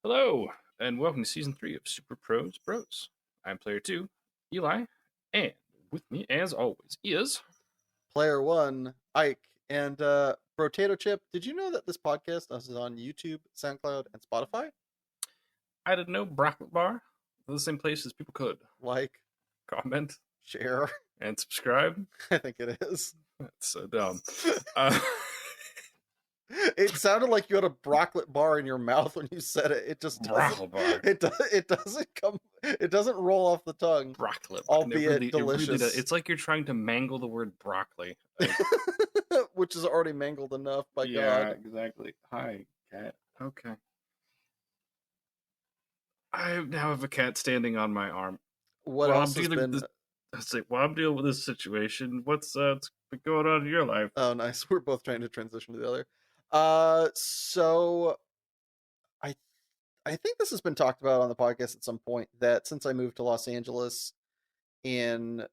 Hello, and welcome to Season 3 of Super Pros Bros. I'm Player 2, Eli, and with me, as always, is... Player one, Ike, and Potato Chip. Did you know that this podcast is on YouTube, SoundCloud, and Spotify? I didn't know Broccoli Bar was the same place as people could Like, comment share. and subscribe. I think it is. That's so dumb. Uh, It sounded like you had a broccoli bar in your mouth when you said it. It just Broccoli doesn't. Bar. It doesn't come. It doesn't roll off the tongue. Broccoli Bar. Albeit It delicious. really does. It's like you're trying to mangle the word broccoli. Like, which is already mangled enough, by yeah, God. exactly. Hi, cat. Okay. I now have a cat standing on my arm. What else has been... I say, while I'm dealing with this situation, what's been going on in your life? Oh, nice. We're both trying to transition to the other. So I think this has been talked about on the podcast at some point, that since I moved to Los Angeles in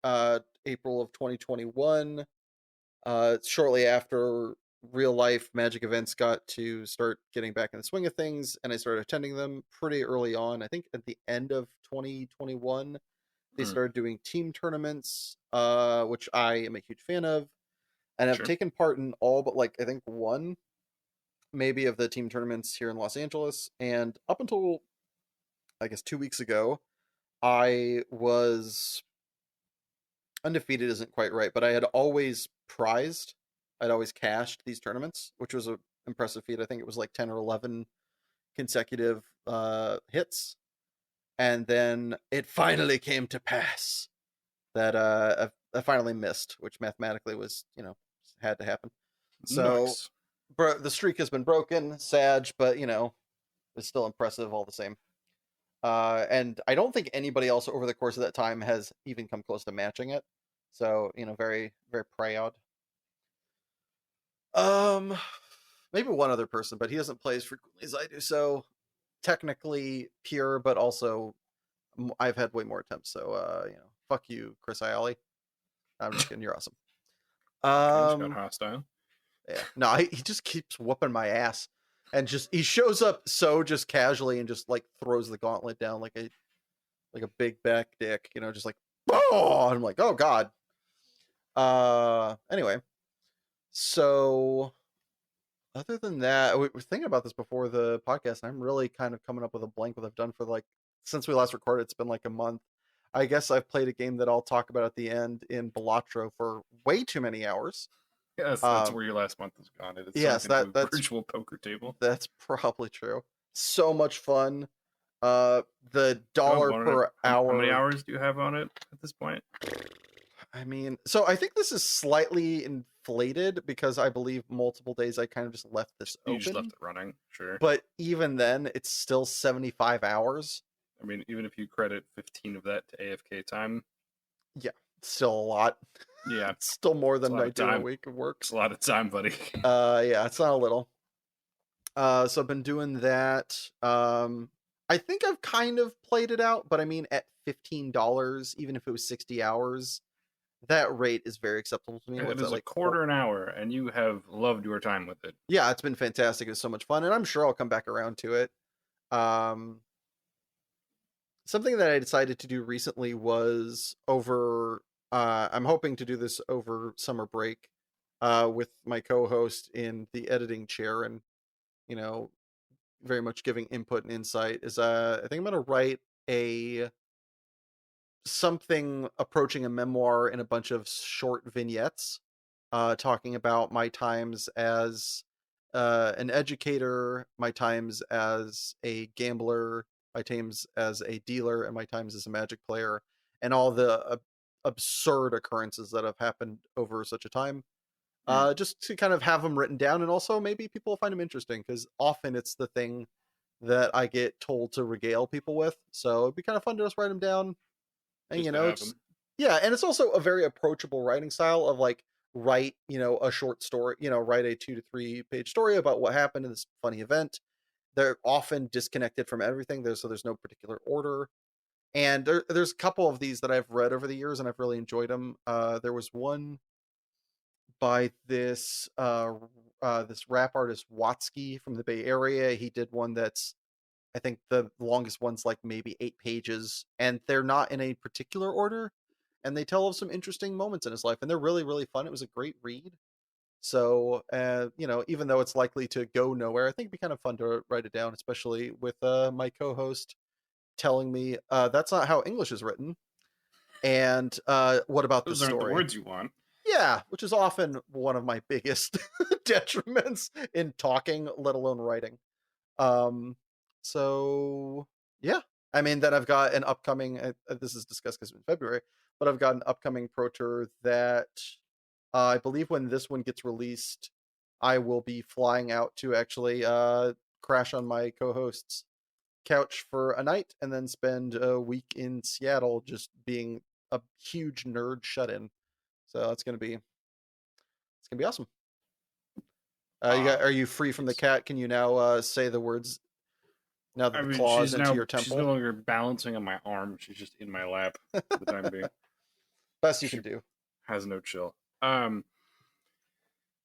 April of 2021, shortly after real life Magic events got to start getting back in the swing of things, and I started attending them pretty early on. I think at the end of 2021, they started doing team tournaments, which I am a huge fan of, and have taken part in all but like I think one maybe of the team tournaments here in Los Angeles. And up until I guess 2 weeks ago, I was undefeated isn't quite right, but I had always prized, I'd always cashed these tournaments, which was an impressive feat. I think it was like 10 or 11 consecutive hits. And then it finally came to pass that I finally missed, which mathematically was, had to happen. So Nice. The streak has been broken, Sag, but it's still impressive all the same. And I don't think anybody else over the course of that time has even come close to matching it. So very very proud. Maybe one other person, but he doesn't play as frequently as I do. So technically pure, but also I've had way more attempts. So fuck you, Chris Iali. I'm just kidding. You're awesome. Just got hostile. Yeah, no, he just keeps whooping my ass, and he shows up so just casually and just like throws the gauntlet down like a big back dick, just like oh, and I'm like, oh God. Anyway, so other than that, we were thinking about this before the podcast, and I'm really kind of coming up with a blank what I've done for like since we last recorded. It's been like a month. I guess I've played a game that I'll talk about at the end in Balatro for way too many hours. Yes, that's where your last month has gone. It's yes, that's virtual poker table. That's probably true. So much fun. The dollar per hour. How many hours do you have on it at this point? I mean, so I think this is slightly inflated because I believe multiple days I kind of just left this open. You just left it running, sure. But even then, it's still 75 hours. I mean, even if you credit 15 of that to AFK time. Yeah, still a lot. Yeah. It's still more than I do a week of work. It's a lot of time, buddy. Yeah, it's not a little. So I've been doing that. I think I've kind of played it out, but I mean, at $15, even if it was 60 hours, that rate is very acceptable to me. It is like a quarter an hour, and you have loved your time with it. Yeah, it's been fantastic. It's so much fun, and I'm sure I'll come back around to it. Something that I decided to do recently was over. I'm hoping to do this over summer break, with my co-host in the editing chair, and very much giving input and insight. Is I think I'm gonna write something approaching a memoir in a bunch of short vignettes, talking about my times as an educator, my times as a gambler, my times as a dealer, and my times as a Magic player, and all the absurd occurrences that have happened over such a time. Just to kind of have them written down, and also maybe people will find them interesting, because often it's the thing that I get told to regale people with. So it'd be kind of fun to just write them down. And yeah, and it's also a very approachable writing style of like write a short story, write a 2 to 3 page story about what happened in this funny event. They're often disconnected from everything. There's no particular order. And there's a couple of these that I've read over the years, and I've really enjoyed them. There was one by this rap artist Watsky from the Bay Area. He did one that's, I think the longest one's like maybe 8 pages, and they're not in a particular order, and they tell of some interesting moments in his life, and they're really really fun. It was a great read. So, even though it's likely to go nowhere, I think it'd be kind of fun to write it down, especially with my co-host telling me that's not how English is written. And what about this Those aren't the story? words you want. Yeah, which is often one of my biggest detriments in talking, let alone writing. Um, so yeah, I mean, then I've got an upcoming. This is discussed because it's in February, but I've got an upcoming pro tour that I believe when this one gets released, I will be flying out to actually crash on my co-host's couch for a night and then spend a week in Seattle just being a huge nerd shut-in. So it's gonna be awesome. Are you free from the It's, cat? Can you now say the words now that I the mean, claw is into your she's no temple? longer balancing on my arm. She's just in my lap for the time being. Best you She can do. has no chill.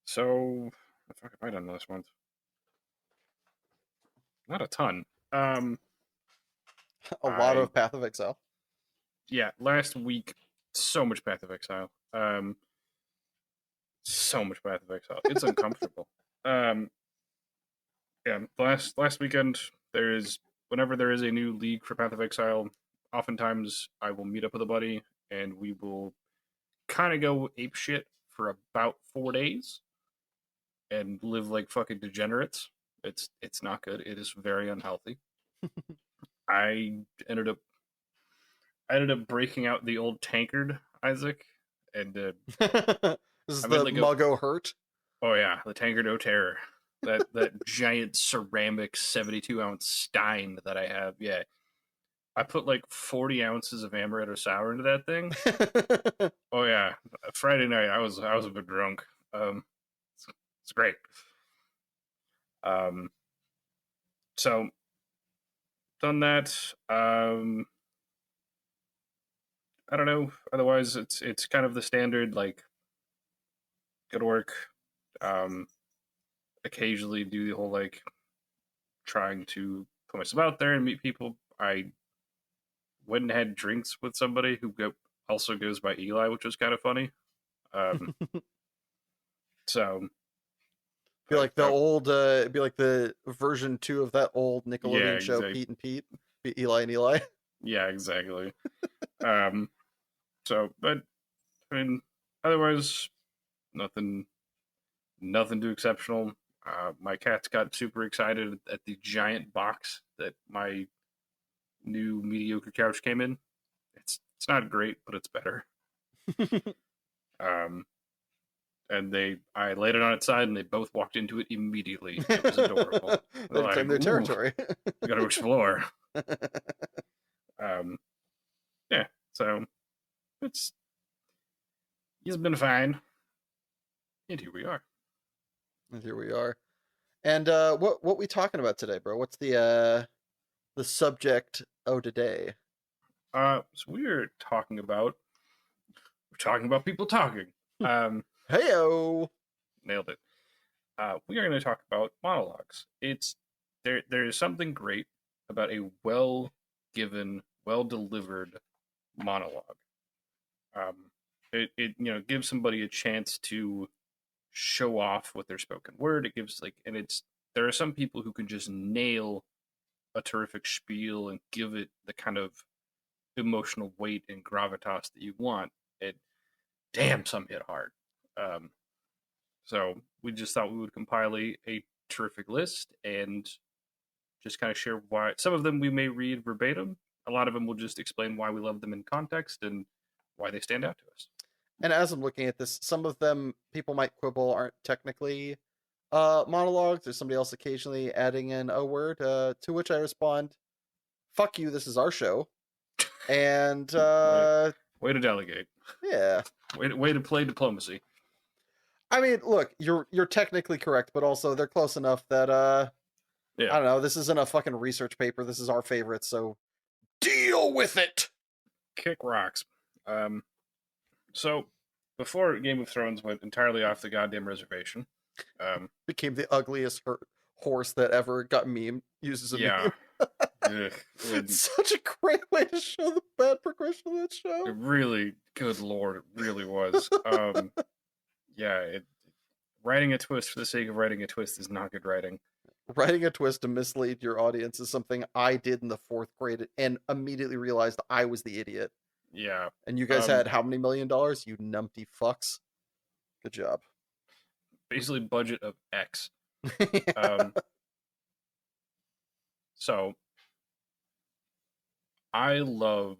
So the fuck have I done this month? Not a ton. Um, A lot I of Path of Exile. yeah, last week so much Path of Exile. So much Path of Exile. It's uncomfortable. um, yeah, last weekend there is whenever there is a new league for Path of Exile, oftentimes I will meet up with a buddy and we will kind of go ape shit for about 4 days and live like fucking degenerates. It's not good. It is very unhealthy. I ended up I ended up breaking out the old tankard, Isaac, and This I is made the like a Muggo Hurt. oh yeah, the tankard o terror. That giant ceramic 72-ounce stein that I have. Yeah, I put like 40 ounces of amaretto sour into that thing. Oh yeah, Friday night I was a bit drunk. It's, it's great. Um, so done that. I don't know. Otherwise, it's kind of the standard like go to work. Um, occasionally do the whole like trying to put myself out there and meet people. I went and had drinks with somebody also goes by Eli, which was kind of funny. Um, so, Be like the I old, be like the version 2 of that old yeah, Nickelodeon show, exactly. Pete and Pete, Eli and Eli. Yeah, exactly. Um, but I mean, otherwise, nothing, nothing too exceptional. My cats got super excited at the giant box that my new mediocre couch came in. It's not great, but it's better. Um, and I laid it on its side, and they both walked into it immediately. It was adorable. They're They've claimed like, their "Ooh, territory. we got to explore." Um, yeah, so it's been fine, and here we are. And here we are. And what we talking about today, bro? What's the subject of today? So we're talking about people talking. Um, Heyo. nailed it. We are going to talk about monologues. It's there is something great about a well given, well delivered monologue. It gives somebody a chance to show off with their spoken word. It gives like and it's there are some people who can just nail a terrific spiel and give it the kind of emotional weight and gravitas that you want. It damn some hit hard. Um, so we just thought we would compile a terrific list and just kind of share why some of them we may read verbatim. A lot of them will just explain why we love them in context and why they stand out to us. And as I'm looking at this, some of them people might quibble aren't technically monologues. There's somebody else occasionally adding in a word, to which I respond, "Fuck you, this is our show." And Way, way to delegate. yeah. Way to play diplomacy. I mean, look, you're technically correct, but also they're close enough that I Yeah, don't know, this isn't a fucking research paper. This is our favorite, so deal with it. kick rocks. So before Game of Thrones went entirely off the goddamn reservation. Became the ugliest horse that ever got meme used as a Yeah, meme. ugh, when Such a great way to show the bad progression of that it show. really, good lord, it really was. Yeah, writing a twist for the sake of writing a twist is not good writing. Writing a twist to mislead your audience is something I did in the fourth grade and immediately realized I was the idiot. Yeah, And you guys had how many $1,000,000? You numpty fucks. Good job. basically budget of X. Yeah. So I love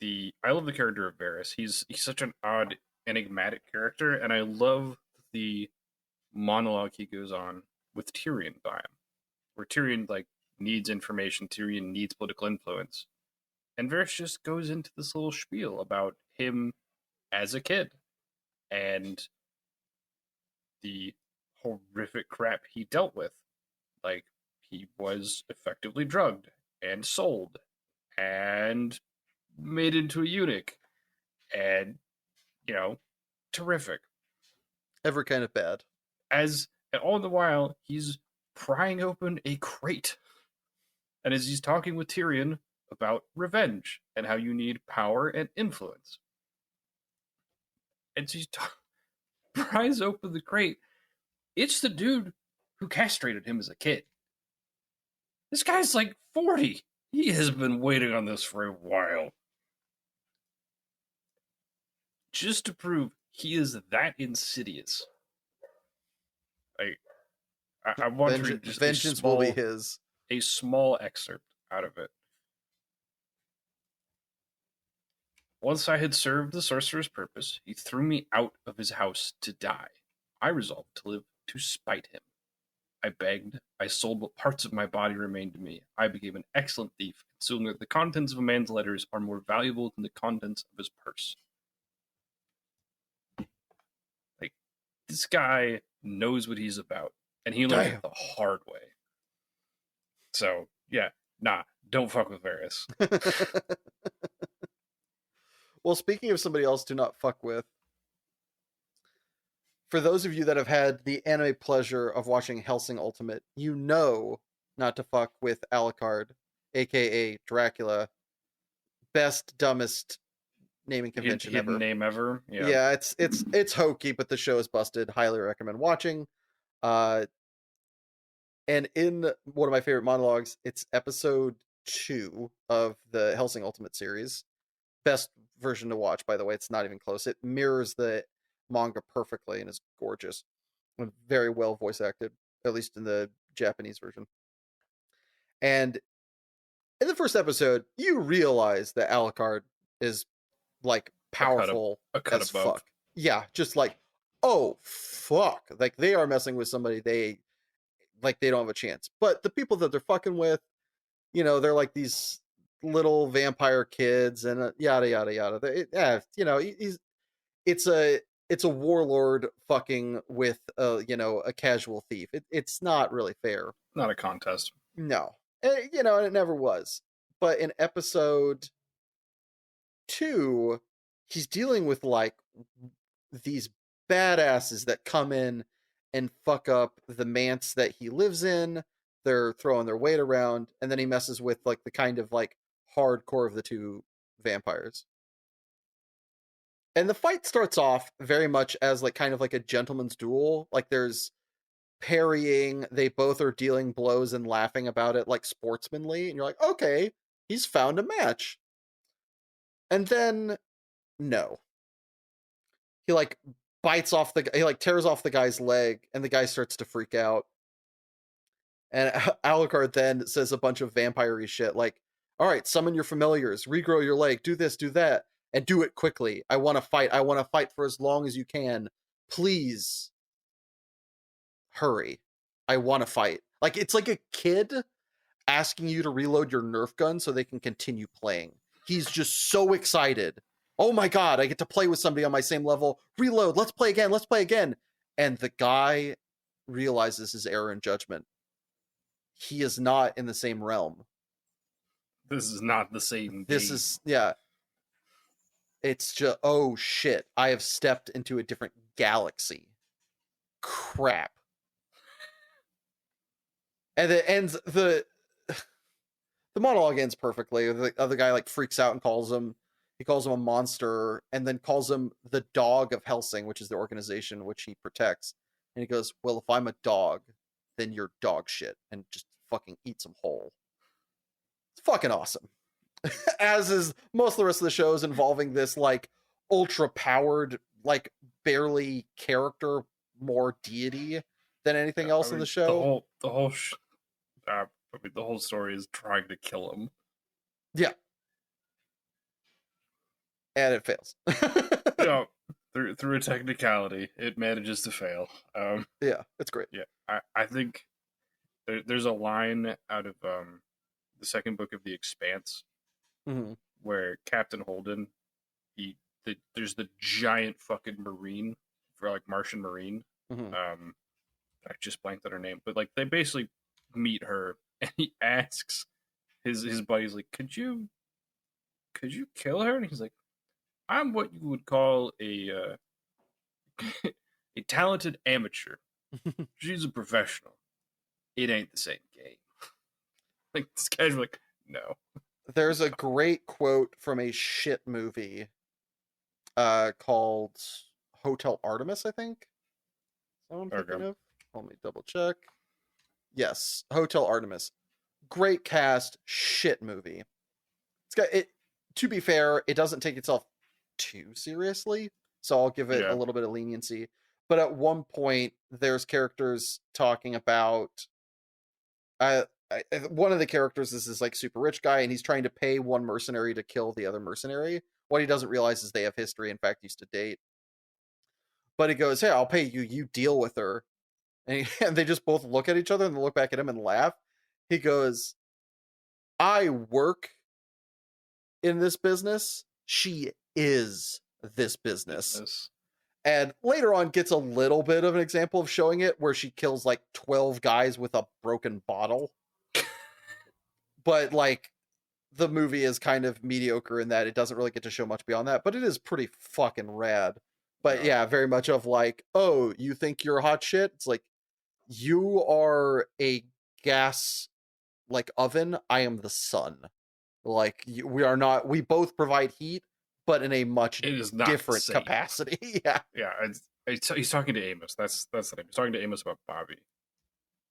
the character of Varys. He's such an odd, enigmatic character, and I love the monologue he goes on with Tyrion by him, where Tyrion like needs information, Tyrion needs political influence, and Varys just goes into this little spiel about him as a kid and the horrific crap he dealt with. Like he was effectively drugged and sold and made into a eunuch and terrific. Every kind of bad. And all the while he's prying open a crate. And as he's talking with Tyrion about revenge and how you need power and influence. And she pries open the crate. It's the dude who castrated him as a kid. This guy's like 40. He has been waiting on this for a while. Just to prove he is that insidious. Like, I want to read just vengeance will be his. A small excerpt out of it. Once I had served the sorcerer's purpose, he threw me out of his house to die. I resolved to live to spite him. I begged, I sold what parts of my body remained to me. I became an excellent thief, considering that the contents of a man's letters are more valuable than the contents of his purse. Like, this guy knows what he's about, and he learned it the hard way. So, yeah, don't fuck with Varys. Well, speaking of somebody else to not fuck with, for those of you that have had the anime pleasure of watching Hellsing Ultimate, you know not to fuck with Alucard, aka Dracula. Best, dumbest naming convention Hidden ever. name ever. Yeah, it's hokey, but the show is busted. Highly recommend watching. And in one of my favorite monologues, it's episode 2 of the Hellsing Ultimate series. Best version to watch, by the way. It's not even close. It mirrors the manga perfectly and is gorgeous. And very well voice acted, at least in the Japanese version. And in the first episode, you realize that Alucard is like powerful as fuck. Yeah, just like, oh fuck. Like they are messing with somebody they don't have a chance. But the people that they're fucking with, they're like these little vampire kids and yada yada yada. It's a warlord fucking with a casual thief. It's not really fair. Not a contest. No, and it never was. But in episode 2, he's dealing with like these badasses that come in and fuck up the manse that he lives in. They're throwing their weight around, and then he messes with like the kind of like hardcore of the two vampires. And the fight starts off very much as like kind of like a gentleman's duel. Like there's parrying, they both are dealing blows and laughing about it like sportsmanly, and you're like, okay, he's found a match. And then no. He like he like tears off the guy's leg, and the guy starts to freak out. And Alucard then says a bunch of vampire-y shit like, all right, summon your familiars, regrow your leg, do this, do that, and do it quickly. I want to fight. I want to fight for as long as you can. Please hurry. I want to fight. Like, it's like a kid asking you to reload your Nerf gun so they can continue playing. He's just so excited. Oh my God, I get to play with somebody on my same level. Reload. Let's play again. Let's play again. And the guy realizes his error in judgment. He is not in the same realm. This is not the same game. This is, yeah. it's just, oh shit, I have stepped into a different galaxy. Crap. And it ends, the monologue ends perfectly. The other guy like freaks out and he calls him a monster, and then calls him the dog of Helsing, which is the organization which he protects. And he goes, well, if I'm a dog, then you're dog shit, and just fucking eats him whole. It's fucking awesome. As is most of the rest of the shows involving this like ultra powered, like barely character, more deity than anything I else in the mean, show. the whole story is trying to kill him. Yeah. And it fails. You know, through a technicality, it manages to fail. Yeah, it's great. Yeah, I think there's a line out of the second book of The Expanse Mm-hmm. where Captain Holden, there's the giant fucking marine for like Martian marine. Mm-hmm. I just blanked on her name, but like they basically meet her, and he asks his buddies like, could you kill her? And he's like, I'm what you would call a a talented amateur. She's a professional. It ain't the same game. Like this guy's like, no. There's a great quote from a shit movie called Hotel Artemis, I think. Is that what I'm thinking Okay. of? Let me double check. Yes, Hotel Artemis. Great cast, shit movie. It's got it. To be fair, it doesn't take itself too seriously, so I'll give it a Yeah. little bit of leniency. But at one point, there's characters talking about. One of the characters is this like super rich guy, and he's trying to pay one mercenary to kill the other mercenary. What he doesn't realize is they have history. In fact, used to date. But he goes, "Hey, I'll pay you. You deal with her." And they just both look at each other and look back at him and laugh. He goes, I work in this business. She is this business. Business. And later on gets a little bit of an example of showing it where she kills like 12 guys with a broken bottle. But like the movie is kind of mediocre in that it doesn't really get to show much beyond that, but it is pretty fucking rad. But No. yeah, very much of like, oh, you think you're hot shit? It's like, you are a gas like oven. I am the sun. Like we are not. We both provide heat, but in a much It is not different safe. capacity. Yeah. Yeah, he's talking to Amos. That's the name. He's talking to Amos about Bobby.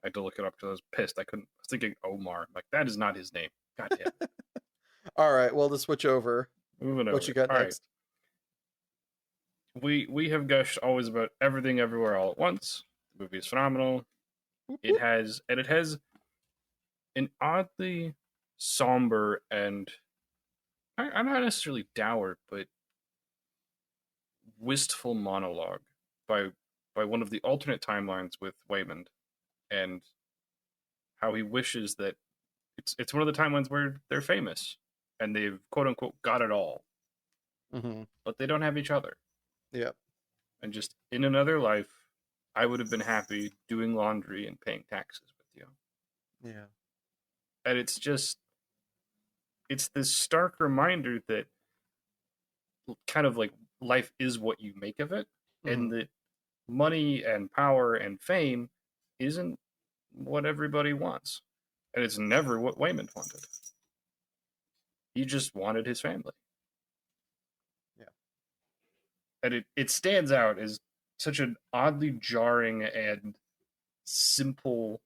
I had to look it up because I was pissed. I was thinking Omar. Like that is not his name. God damn it. All right. Well, to switch over, Moving what over. you got All right. next? We have gushed always about everything everywhere all at once. The movie is phenomenal. Whoop, It whoop. has an oddly somber and I'm not necessarily dour, but wistful monologue by one of the alternate timelines with Waymond, and how he wishes that it's one of the timelines where they're famous and they've quote unquote got it all, Mm-hmm. but they don't have each other. Yeah. And just in another life, I would have been happy doing laundry and paying taxes with you. Yeah. And it's this stark reminder that kind of like life is what you make of it, Mm-hmm. and that money and power and fame isn't what everybody wants. And it's never what Waymond wanted. He just wanted his family. Yeah. And it stands out as such an oddly jarring and simple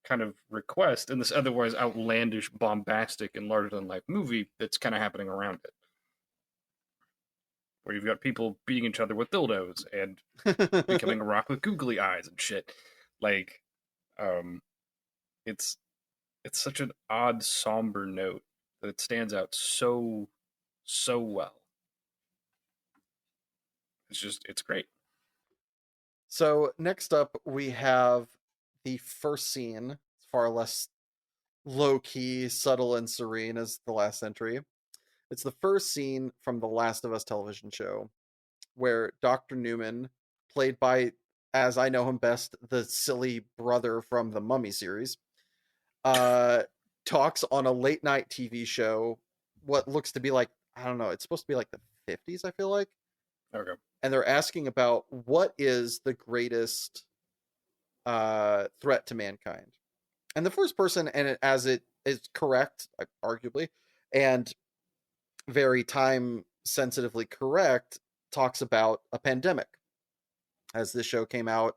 kind of request in this otherwise outlandish, bombastic, and larger than life movie that's kind of happening around it. Where you've got people beating each other with dildos and becoming a rock with googly eyes and shit. Like, it's such an odd, somber note that it stands out so well. It's great. So next up, we have the first scene. It's far less low key, subtle, and serene as the last entry. It's the first scene from the Last of Us television show where Dr. Newman, played by, as I know him best, the silly brother from the Mummy series, talks on a late night TV show, what looks to be like, I don't know, it's supposed to be like the 50s, I feel like. Okay. And they're asking about what is the greatest threat to mankind. And the first person, and as it is correct, arguably, and very time sensitively correct, talks about a pandemic, as this show came out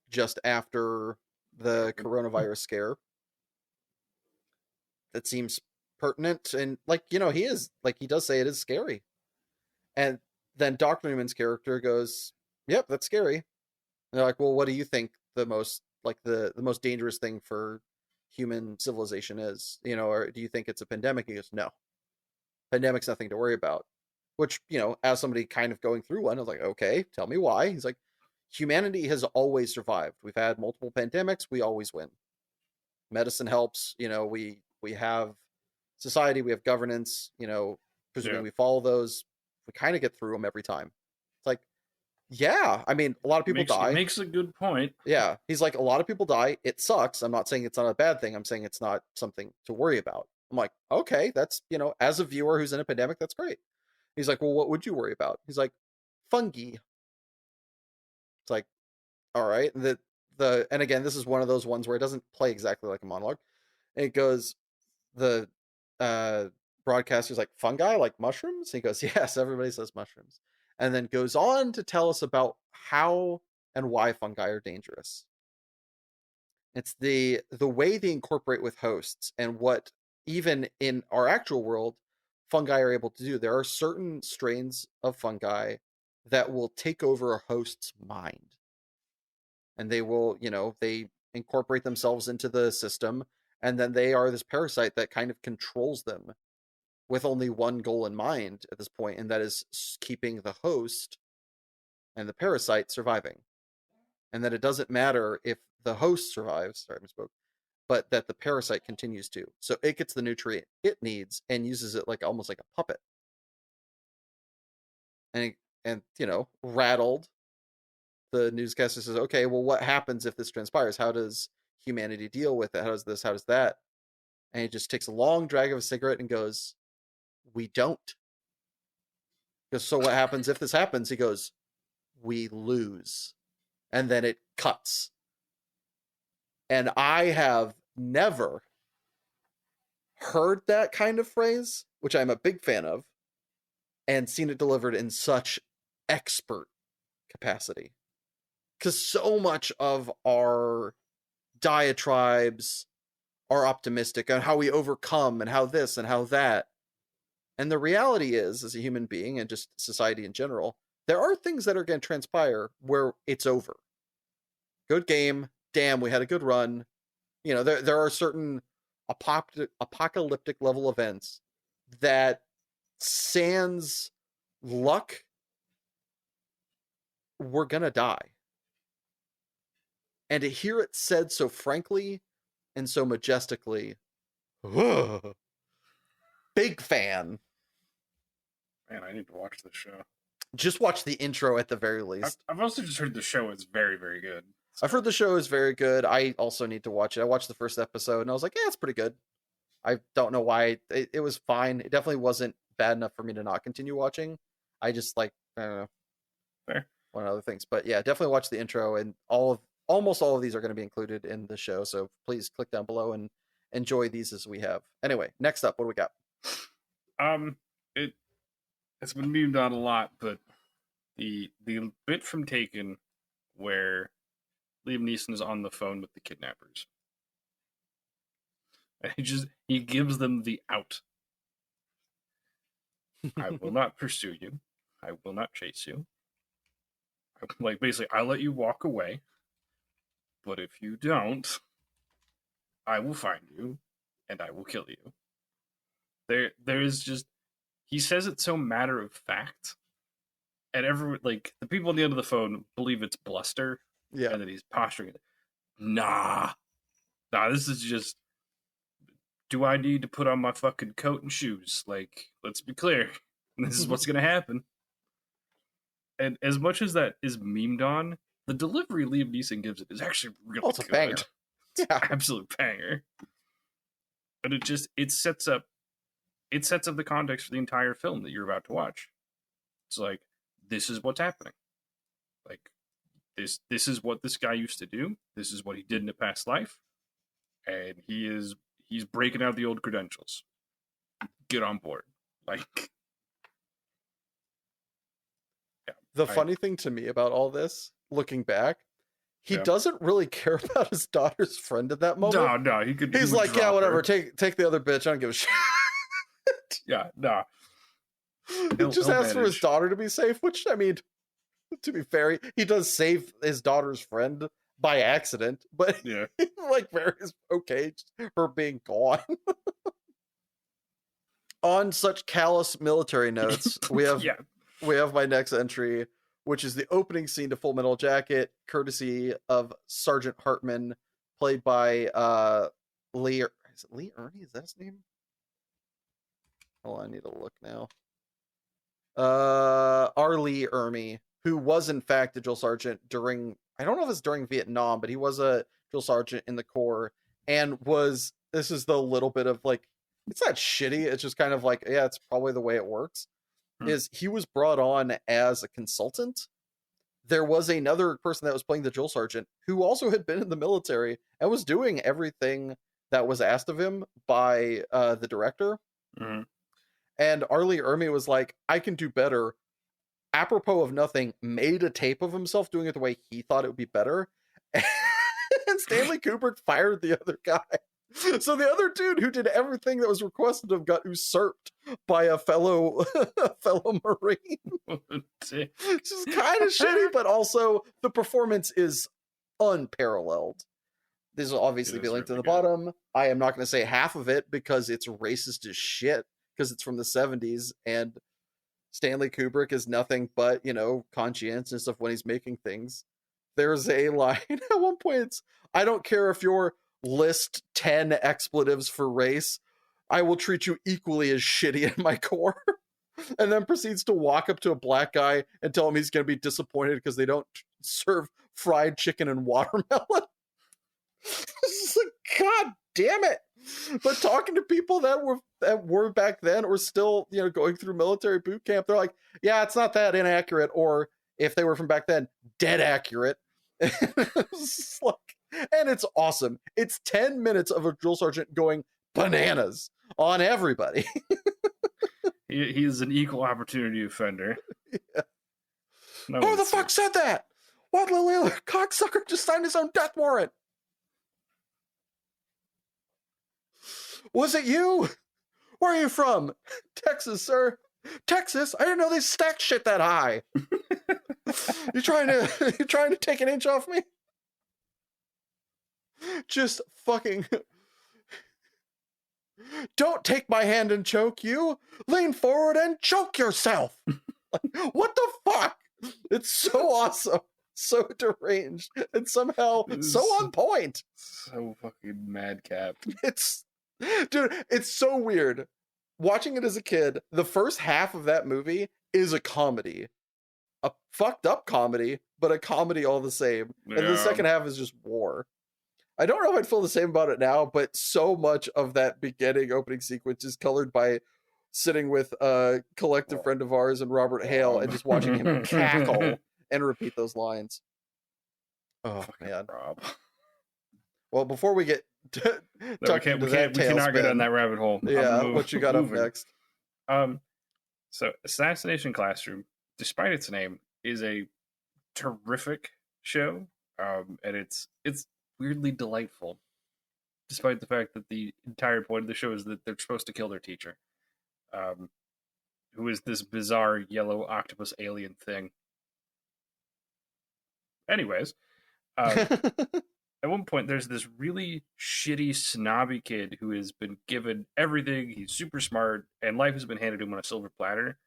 just after the COVID. coronavirus scare. That seems pertinent, and like, he is like, he does say it is scary. And then Dr. Newman's character goes, "Yep, that's scary." And they're like, "Well, what do you think the most like the most dangerous thing for human civilization is? Or do you think it's a pandemic?" He goes, "No, pandemic's nothing to worry about." Which, as somebody kind of going through one, I was like, "Okay, tell me why." He's like, "Humanity has always survived. We've had multiple pandemics. We always win. Medicine helps. We have society. We have governance. Presuming Yeah. we follow those, we kind of get through them every time." It's like, yeah, I mean, a lot of people Makes die. makes a good point. Yeah, he's like, a lot of people die. It sucks. I'm not saying it's not a bad thing. I'm saying it's not something to worry about. I'm like, okay, that's, as a viewer who's in a pandemic, that's great. He's like, well, what would you worry about? He's like, fungi. It's like, all right. And again, this is one of those ones where it doesn't play exactly like a monologue. And it goes, the uh broadcaster's like, fungi, like mushrooms? He goes, yes, everybody says mushrooms. And then goes on to tell us about how and why fungi are dangerous. It's the way they incorporate with hosts, and what, even in our actual world, fungi are able to do. There are certain strains of fungi that will take over a host's mind, and they will, they incorporate themselves into the system, and then they are this parasite that kind of controls them, with only one goal in mind at this point, and that is keeping the host and the parasite surviving. And that it doesn't matter if the host survives, sorry, I misspoke, but that the parasite continues to. So it gets the nutrient it needs and uses it like almost like a puppet. And rattled, the newscaster says, "Okay, well, what happens if this transpires? How does humanity deal with it? How does this? How does that?" And he just takes a long drag of a cigarette and goes, "We don't." Because so what happens if this happens? He goes, "We lose." And then it cuts. And I have never heard that kind of phrase, which I'm a big fan of, and seen it delivered in such expert capacity. Because so much of our diatribes are optimistic on how we overcome and how this and how that. And the reality is, as a human being and just society in general, there are things that are going to transpire where it's over. Good game. Damn, we had a good run. There are certain apocalyptic level events that, sans luck, we're gonna die. And to hear it said so frankly and so majestically, big fan. Man, I need to watch this show. Just watch the intro at the very least. I've also just heard the show is very, very good. So. I've heard the show is very good. I also need to watch it. I watched the first episode and I was like, yeah, it's pretty good. I don't know why. It was fine. It definitely wasn't bad enough for me to not continue watching. I just, like, I don't know. Fair. One of other things. But yeah, definitely watch the intro, and almost all of these are going to be included in the show. So please click down below and enjoy these as we have. Anyway, next up, what do we got? It's been memed on a lot, but the bit from Taken where Liam Neeson is on the phone with the kidnappers, and he gives them the out. I will not pursue you. I will not chase you. Like, basically, I'll let you walk away, but if you don't, I will find you and I will kill you. There is just, he says it so matter of fact, and the people on the end of the phone believe it's bluster, Yeah. and that he's posturing it. Nah, this is just, do I need to put on my fucking coat and shoes? Like, let's be clear, this is what's gonna happen. And as much as that is memed on, the delivery Liam Neeson gives it is actually really it's good. A banger. It's an absolute banger. And it sets up, it sets up the context for the entire film that you're about to watch. It's like, this is what's happening. Like, this is what this guy used to do. This is what he did in a past life, and he's breaking out the old credentials. Get on board. Like, yeah, The funny thing to me about all this, looking back, he Yeah. doesn't really care about his daughter's friend at that moment. no, He's would like, yeah, drop whatever, her. take the other bitch. I don't give a shit. Yeah, no. He just asks for his daughter to be safe, which, I mean, to be fair, he does save his daughter's friend by accident, but Yeah. like, very okay, just her being gone. On such callous military notes, we have Yeah. my next entry, which is the opening scene to Full Metal Jacket, courtesy of Sergeant Hartman, played by Lee. Is it Lee Ermey? Is that his name? Oh, I need to look now. R. Lee Ermey, who was in fact a drill sergeant during, I don't know if it's during Vietnam, but he was a drill sergeant in the Corps, and this is the little bit of like, it's not shitty, it's just kind of like, yeah, it's probably the way it works, is he was brought on as a consultant. There was another person that was playing the drill sergeant who also had been in the military and was doing everything that was asked of him by the director. Mm-hmm. And Arlie Ermey was like, I can do better. Apropos of nothing, made a tape of himself doing it the way he thought it would be better. And Stanley Kubrick fired the other guy. So the other dude who did everything that was requested of got usurped by a fellow Marine. Which is kind of shitty, but also the performance is unparalleled. This will obviously be linked in the bottom. I am not going to say half of it because it's racist as shit, because it's from the 70s, and Stanley Kubrick is nothing but, conscientious of when he's making things. There's a line at one point, it's, I don't care if you're list 10 expletives for race, I will treat you equally as shitty in my Corps. And then proceeds to walk up to a black guy and tell him he's going to be disappointed because they don't serve fried chicken and watermelon. It's like, God damn it. But talking to people that were back then, or still, going through military boot camp, they're like, yeah, it's not that inaccurate. Or if they were from back then, dead accurate. It's like, and it's awesome. It's 10 minutes of a drill sergeant going bananas on everybody. He's an equal opportunity offender. Yeah. Who the fuck said that? What little cocksucker just signed his own death warrant? Was it you? Where are you from? Texas, sir. Texas? I didn't know they stacked shit that high. You trying to take an inch off me? Just fucking. Don't take my hand and choke you. Lean forward and choke yourself. What the fuck? It's so awesome. So deranged. And somehow so on point. So fucking madcap. Dude, it's so weird. Watching it as a kid, the first half of that movie is a comedy. A fucked up comedy, but a comedy all the same. Yeah. And the second half is just war. I don't know if I'd feel the same about it now, but so much of that beginning opening sequence is colored by sitting with a collective friend of ours and Robert Hale and just watching him cackle and repeat those lines. Oh, fucking man. Rob. Well, before we get we cannot go down that rabbit hole. Yeah, what you got up next? So Assassination Classroom, despite its name, is a terrific show, and it's weirdly delightful, despite the fact that the entire point of the show is that they're supposed to kill their teacher, who is this bizarre yellow octopus alien thing. Anyways, at one point there's this really shitty, snobby kid who has been given everything. He's super smart, and life has been handed to him on a silver platter.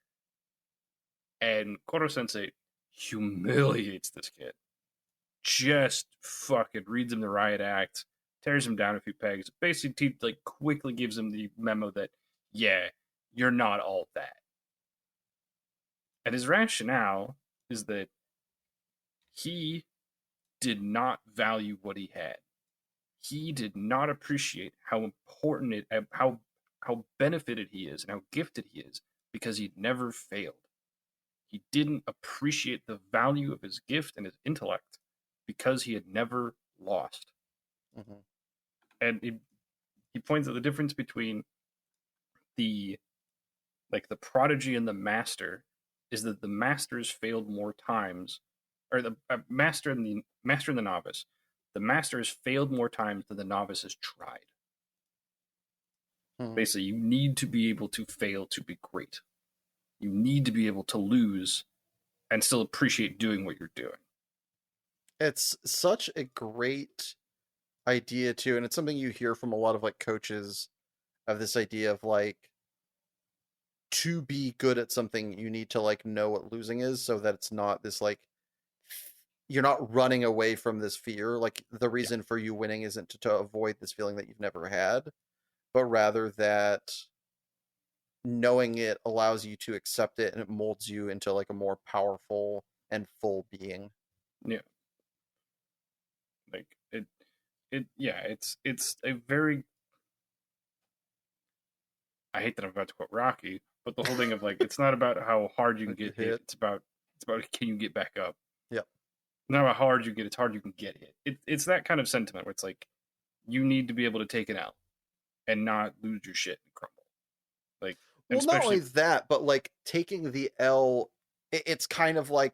And Koro-sensei humiliates this kid. Just fucking reads him the riot act, tears him down a few pegs. Basically, quickly gives him the memo that, yeah, you're not all that. And his rationale is that he did not value what he had. He did not appreciate how important how how benefited he is and how gifted he is because he never failed. He didn't appreciate the value of his gift and his intellect because he had never lost. Mm-hmm. And he points out the difference between the the prodigy and the master is that the masters failed more times, or the master and the novice. The master has failed more times than the novice has tried. Mm-hmm. Basically, you need to be able to fail to be great. You need to be able to lose and still appreciate doing what you're doing. It's such a great idea too, and it's something you hear from a lot of like coaches of this idea of like to be good at something you need to like know what losing is so that it's not this like you're not running away from this fear. Like the Yeah, reason for you winning isn't to avoid this feeling that you've never had, but rather that knowing it allows you to accept it and it molds you into like a more powerful and full being. yeah. Like yeah. It's a very. I hate that I'm about to quote Rocky, but the whole thing of like it's not about how hard you can But get get hit. hit. It's about can you get back up. Yep. Not how hard you get. It's hard you can get hit. It's that kind of sentiment where it's like you need to be able to take an L and not lose your shit and crumble. Like, and Well, not only especially that, but like taking the L, it's kind of like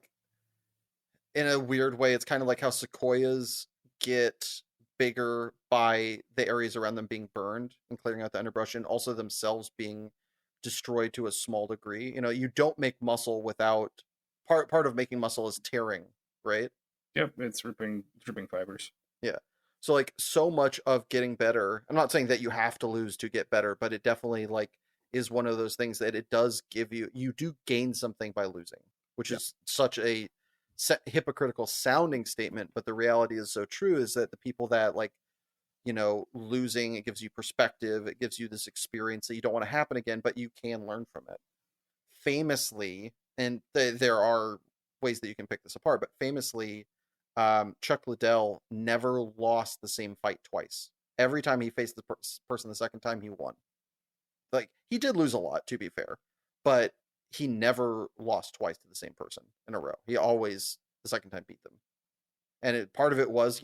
in a weird way, it's kind of like how sequoias get bigger by the areas around them being burned and clearing out the underbrush, and also themselves being destroyed to a small degree. You know, you don't make muscle without part of making muscle is tearing, right? yep, it's ripping fibers. Yeah. So like so much of getting better, I'm not saying that you have to lose to get better, but it definitely like is one of those things that it does give you do gain something by losing, which Yep. is such a hypocritical sounding statement, but the reality is so true is that the people that like, you know, losing, it gives you perspective, it gives you this experience that you don't want to happen again, but you can learn from it. Famously, and there are ways that you can pick this apart, but famously, Chuck Liddell never lost the same fight twice. Every time he faced the person the second time, he won. Like he did lose a lot, to be fair, but he never lost twice to the same person in a row. He always the second time beat them, and part of it was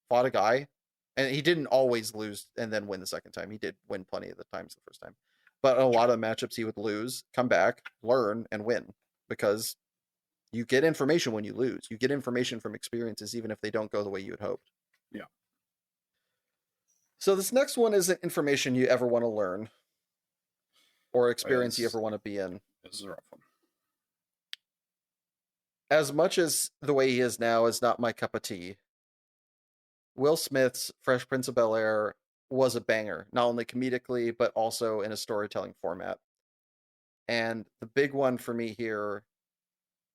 fought a guy, and he didn't always lose and then win the second time. He did win plenty of the times the first time, but a lot of the matchups he would lose, come back, learn, and win because you get information when you lose. You get information from experiences, even if they don't go the way you had hoped. Yeah. So this next one isn't information you ever want to learn or experience you As ever want to be in. this is a rough one. As much as the way he is now is not my cup of tea, Will Smith's Fresh Prince of Bel-Air was a banger, not only comedically, but also in a storytelling format. And the big one for me here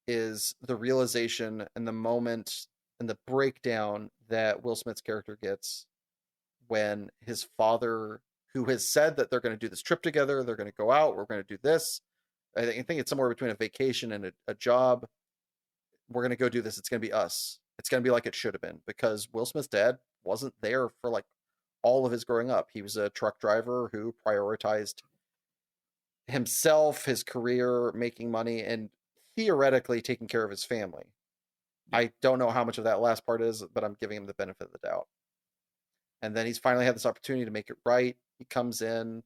is the realization and the moment and the breakdown that Will Smith's character gets when his father, who has said that they're going to do this trip together, they're going to go out, we're going to do this. I think it's somewhere between a vacation and a job. We're going to go do this. It's going to be us. It's going to be like it should have been because Will Smith's dad wasn't there for like all of his growing up. He was a truck driver who prioritized himself, his career, making money, and theoretically taking care of his family. Yeah. I don't know how much of that last part is, but I'm giving him the benefit of the doubt. And then he's finally had this opportunity to make it right. He comes in,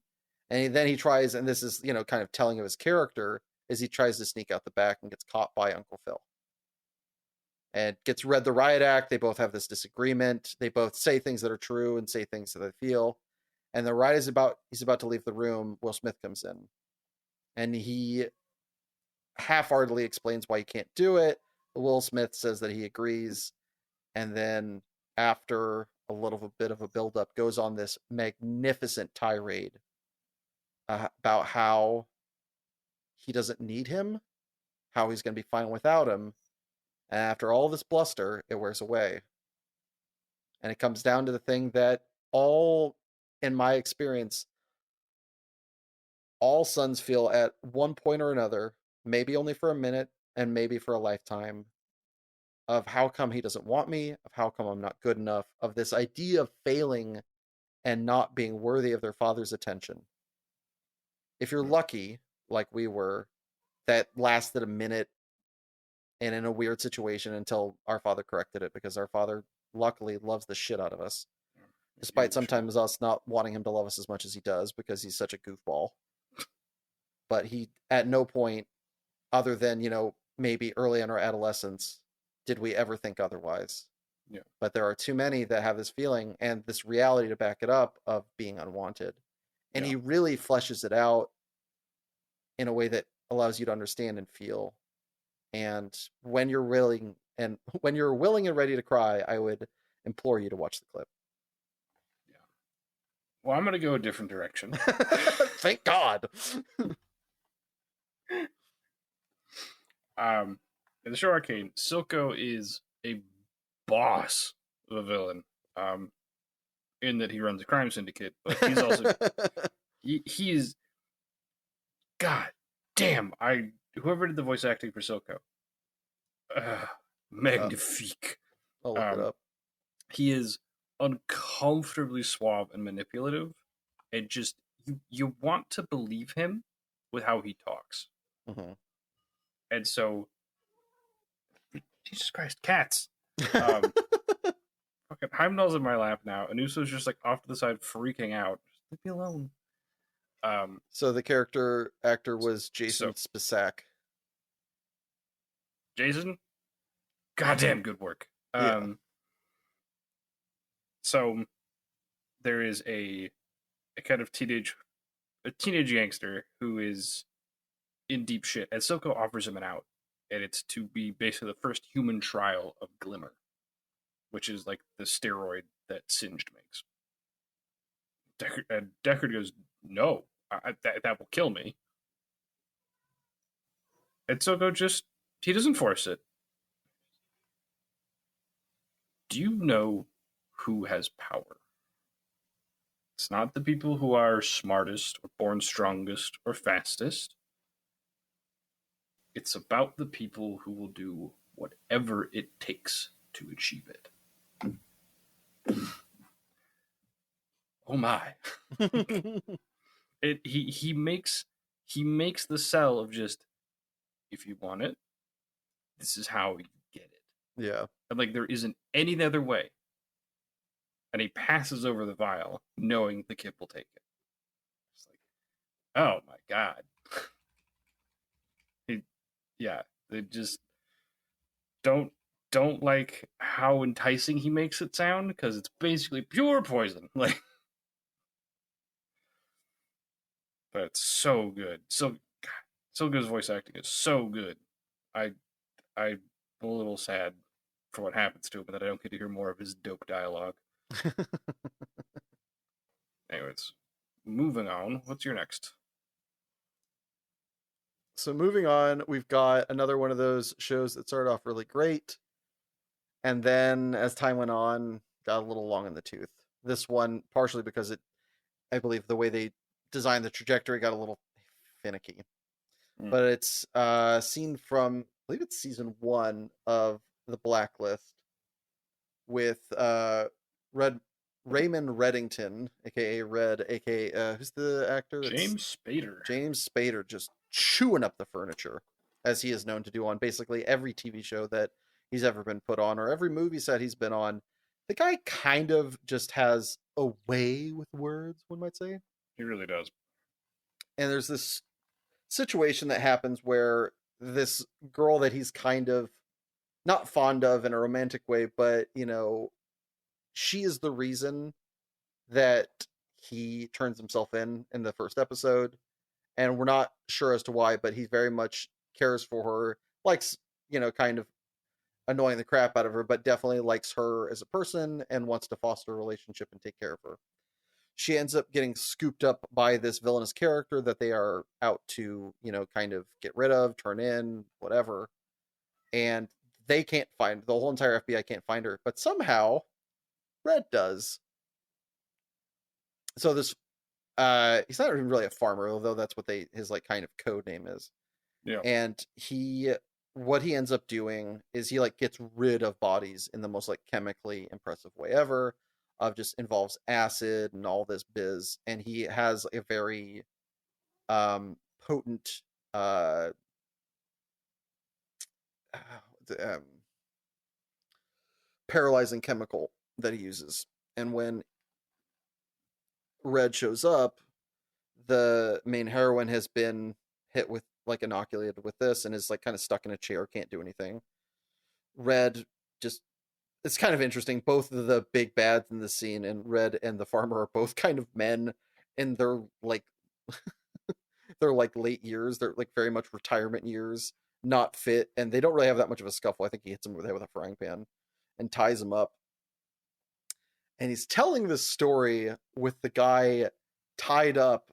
and then he tries, and this is kind of telling of his character, is he tries to sneak out the back and gets caught by Uncle Phil and gets read the riot act. They both have this disagreement. They both say things that are true and say things that they feel. And the riot he's about to leave the room. Will Smith comes in and he half-heartedly explains why he can't do it. Will Smith says that he agrees. And then after a little bit of a buildup, goes on this magnificent tirade about how he doesn't need him, how he's going to be fine without him. And after all this bluster, it wears away. And it comes down to the thing that in my experience, all sons feel at one point or another, maybe only for a minute and maybe for a lifetime, of how come he doesn't want me, of how come I'm not good enough, of this idea of failing and not being worthy of their father's attention. If you're lucky, like we were, that lasted a minute and in a weird situation until our father corrected it, because our father luckily loves the shit out of us, despite Huge. sometimes us not wanting him to love us as much as he does because he's such a goofball. But he, at no point, other than, maybe early in our adolescence, did we ever think otherwise. Yeah. But there are too many that have this feeling and this reality to back it up of being unwanted. And Yeah. he really fleshes it out in a way that allows you to understand and feel. And when you're willing and ready to cry, I would implore you to watch the clip. Yeah. Well, I'm gonna go a different direction. Thank God. In the show Arcane, Silco is a boss of a villain. In that he runs a crime syndicate, but he's also he is, God damn, whoever did the voice acting for Silco, magnifique. I'll look it Um, up. he is uncomfortably suave and manipulative, and just you want to believe him with how he talks. Mm-hmm. And so, Jesus Christ, cats. Fucking Heimdall's in my lap now. Anuso's just like off to the side, freaking out. Just leave me alone. So the character actor was Jason So Spisak. Jason, goddamn good work. Yeah. So there is a kind of teenage gangster who is in deep shit, and Silco offers him an out, and it's to be basically the first human trial of Glimmer, which is like the steroid that Singed makes. And Deckard goes, "No, that will kill me." And Silco he doesn't force it. Do you know who has power? It's not the people who are smartest or born strongest or fastest. It's about the people who will do whatever it takes to achieve it. Oh my. He makes the sell of just, if you want it, this is how you get it. Yeah. And like there isn't any other way. And he passes over the vial, knowing the kid will take it. It's like, oh my God. They just don't like how enticing he makes it sound, because it's basically pure poison. Like, but it's so good. So good voice acting is so good. I'm a little sad for what happens to him, but that I don't get to hear more of his dope dialogue. Anyways, moving on. What's your next? So moving on, we've got another one of those shows that started off really great, and then as time went on, got a little long in the tooth. This one, partially because I believe the way they designed the trajectory got a little finicky. But it's seen from, I believe it's season 1 of The Blacklist, with Raymond Reddington, aka Red, aka who's the actor? James Spader. James Spader, just chewing up the furniture, as he is known to do on basically every TV show that he's ever been put on, or every movie set he's been on. The guy kind of just has a way with words, one might say. He really does. And there's this situation that happens where this girl that he's kind of not fond of in a romantic way, but she is the reason that he turns himself in the first episode, and we're not sure as to why, but he very much cares for her, likes, kind of annoying the crap out of her, but definitely likes her as a person and wants to foster a relationship and take care of her. She ends up getting scooped up by this villainous character that they are out to, kind of get rid of, turn in, whatever. And they can't find, the whole entire FBI can't find her, but somehow Red does. So this, he's not even really a farmer, although that's what his like kind of code name is. Yeah. And what he ends up doing is he like gets rid of bodies in the most like chemically impressive way ever. Of just involves acid and all this biz, and he has a very potent uh, um, paralyzing chemical that he uses. And when Red shows up, the main heroine has been hit with like inoculated with this and is like kind of stuck in a chair, can't do anything. Red just it's kind of interesting. Both of the big bads in the scene and Red and the farmer are both kind of men in their like they're like late years. They're like very much retirement years, not fit, and they don't really have that much of a scuffle. I think he hits him over the head with a frying pan and ties him up. And he's telling this story with the guy tied up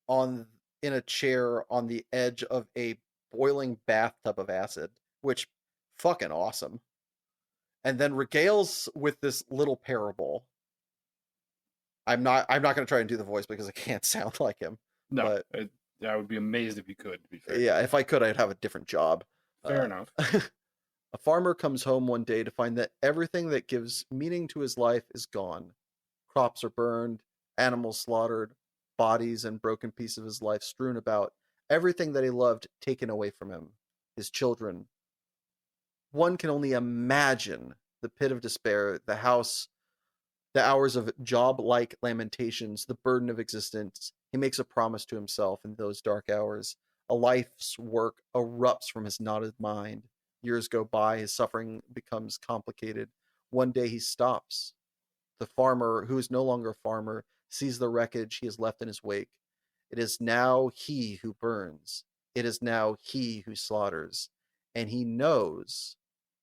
on in a chair on the edge of a boiling bathtub of acid, which fucking awesome. And then regales with this little parable. I'm not going to try and do the voice because I can't sound like him. No, But I would be amazed if you could. To be fair. yeah, if I could, I'd have a different job. Fair enough. A farmer comes home one day to find that everything that gives meaning to his life is gone. Crops are burned, animals slaughtered, bodies and broken pieces of his life strewn about, everything that he loved taken away from him, his children. One can only imagine the pit of despair, the hours of job like lamentations, the burden of existence. He makes a promise to himself in those dark hours. A life's work erupts from his knotted mind. Years go by, his suffering becomes complicated. One day he stops. The farmer, who is no longer a farmer, sees the wreckage he has left in his wake. It is now he who burns. It is now he who slaughters. And he knows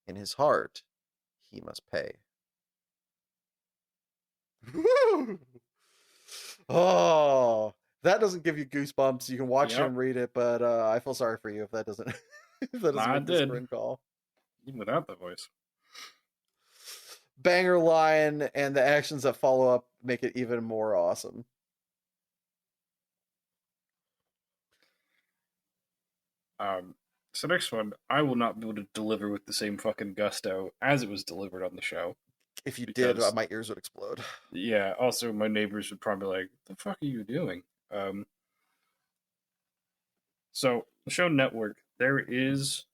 in his heart he must pay. Oh, that doesn't give you goosebumps. You can watch Yep. him read it, but I feel sorry for you if that doesn't if that doesn't I make this did. spring call. Even without the voice. Banger line and the actions that follow up make it even more awesome. So next one, I will not be able to deliver with the same fucking gusto as it was delivered on the show. If you did, Because my ears would explode. yeah, also my neighbors would probably be like, "The fuck are you doing?" So the show Network, there is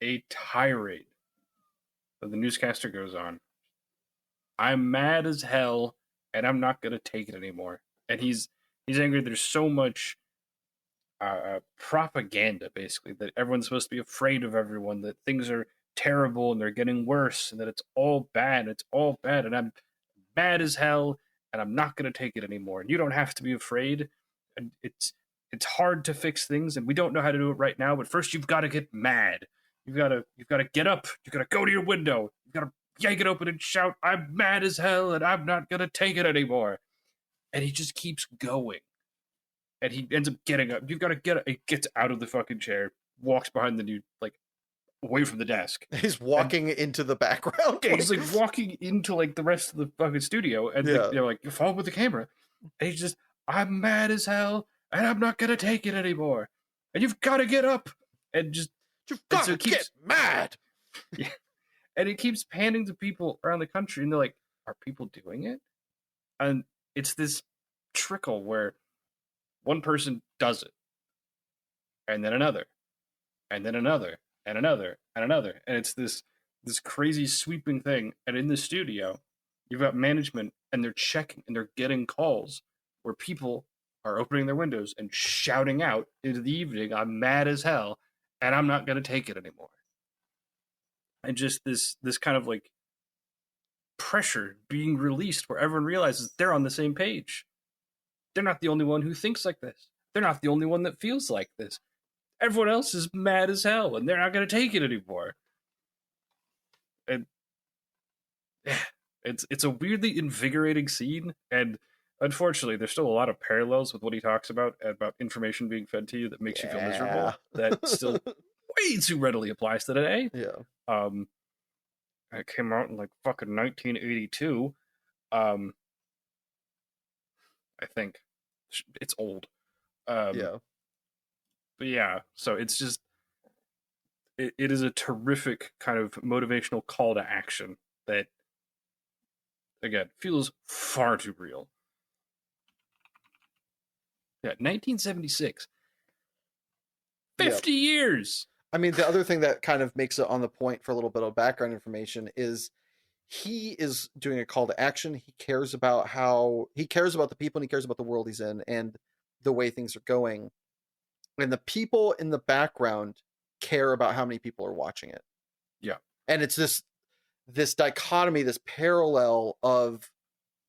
a tirade that the newscaster goes on. I'm mad as hell, and I'm not gonna take it anymore. And he's angry. There's so much propaganda, basically, that everyone's supposed to be afraid of everyone, that things are terrible and they're getting worse, and that it's all bad. It's all bad, and I'm mad as hell, and I'm not gonna take it anymore. And you don't have to be afraid. And it's hard to fix things, and we don't know how to do it right now. But first, you've got to get mad. You've got to get up. You've got to go to your window. You've got to yank it open and shout, "I'm mad as hell, and I'm not gonna take it anymore." And he just keeps going, and he ends up getting up. You've got to get up. He gets out of the fucking chair, walks behind the new, like, away from the desk. He's And walking into the background. yeah, he's like walking into like the rest of the fucking studio, and Yeah. they're like, "You follow with the camera," and he's just, "I'm mad as hell, and I'm not gonna take it anymore, and you've got to get up," and just You've and got so to get mad. yeah, and it keeps panning to people around the country, and they're like, "Are people doing it?" And it's this trickle where one person does it, and then another, and then another, and another, and another, and it's this crazy sweeping thing. And in the studio, you've got management, and they're checking, and they're getting calls where people are opening their windows and shouting out into the evening, "I'm mad as hell, and I'm not going to take it anymore." And just this kind of like pressure being released where everyone realizes they're on the same page. They're not the only one who thinks like this. They're not the only one that feels like this. Everyone else is mad as hell, and they're not going to take it anymore. And it's a weirdly invigorating scene, and unfortunately, there's still a lot of parallels with what he talks about information being fed to you that makes you feel miserable. That still way too readily applies to today. Yeah. It came out in like fucking 1982. I think it's old. Yeah. But yeah, so it's just it is a terrific kind of motivational call to action that again feels far too real. Yeah, 1976. Yep. 50 years. I mean, the other thing that kind of makes it on the point for a little bit of background information is he is doing a call to action. He cares about the people, and he cares about the world he's in and the way things are going. And the people in the background care about how many people are watching it. Yeah. And it's this dichotomy, this parallel of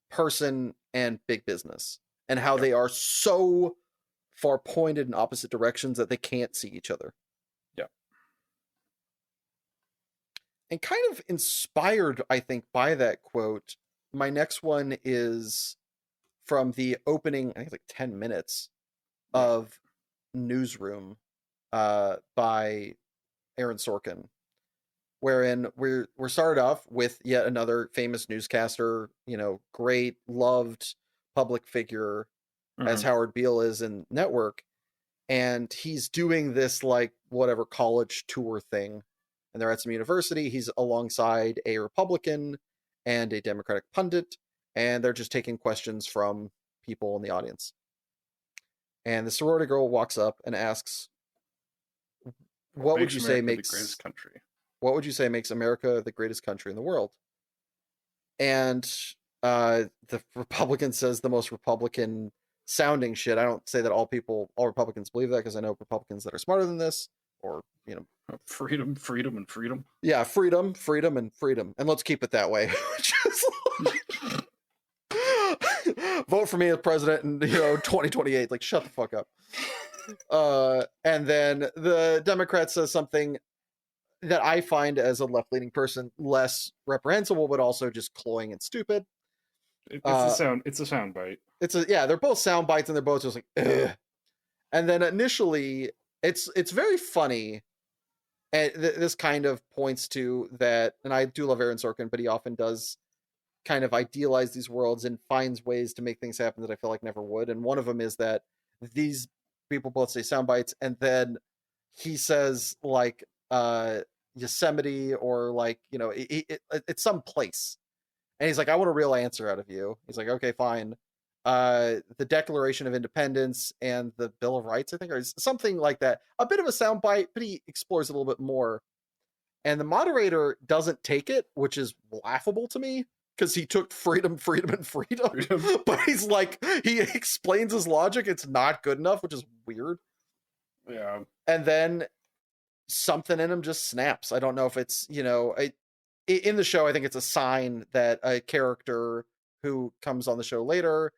person and big business, and how they are so far pointed in opposite directions that they can't see each other. Yeah. And kind of inspired, I think, by that quote, my next one is from the opening, I think it's like 10 minutes of Newsroom by Aaron Sorkin, wherein we're started off with yet another famous newscaster, great, loved public figure as Howard Beale is in Network, and he's doing this like whatever college tour thing, and they're at some university. He's alongside a Republican and a Democratic pundit, and they're just taking questions from people in the audience. And the sorority girl walks up and asks, "What would you say makes the greatest country? What would you say makes America the greatest country in the world?" And the Republican says the most Republican sounding shit. I don't say that all Republicans believe that, because I know Republicans that are smarter than this, or freedom, freedom, and freedom. Yeah, freedom, freedom, and freedom, and let's keep it that way. Vote for me as president in 2028. Like, shut the fuck up. And then the Democrat says something that I find, as a left-leaning person, less reprehensible, but also just cloying and stupid. It's a sound bite. They're both sound bites, and they're both just like, ugh. And then initially, it's very funny, and this kind of points to that. And I do love Aaron Sorkin, but he often does kind of idealize these worlds and finds ways to make things happen that I feel like never would. And one of them is that these people both say sound bites, and then he says like Yosemite, or like it's some place, and he's like, "I want a real answer out of you." He's like, "Okay, fine." The Declaration of Independence and the Bill of Rights, I think, or something like that. A bit of a soundbite, but he explores it a little bit more. And the moderator doesn't take it, which is laughable to me, because he took freedom, freedom, and freedom. But he's like, he explains his logic. It's not good enough, which is weird. Yeah. And then something in him just snaps. I don't know if it's, in the show, I think it's a sign that a character who comes on the show later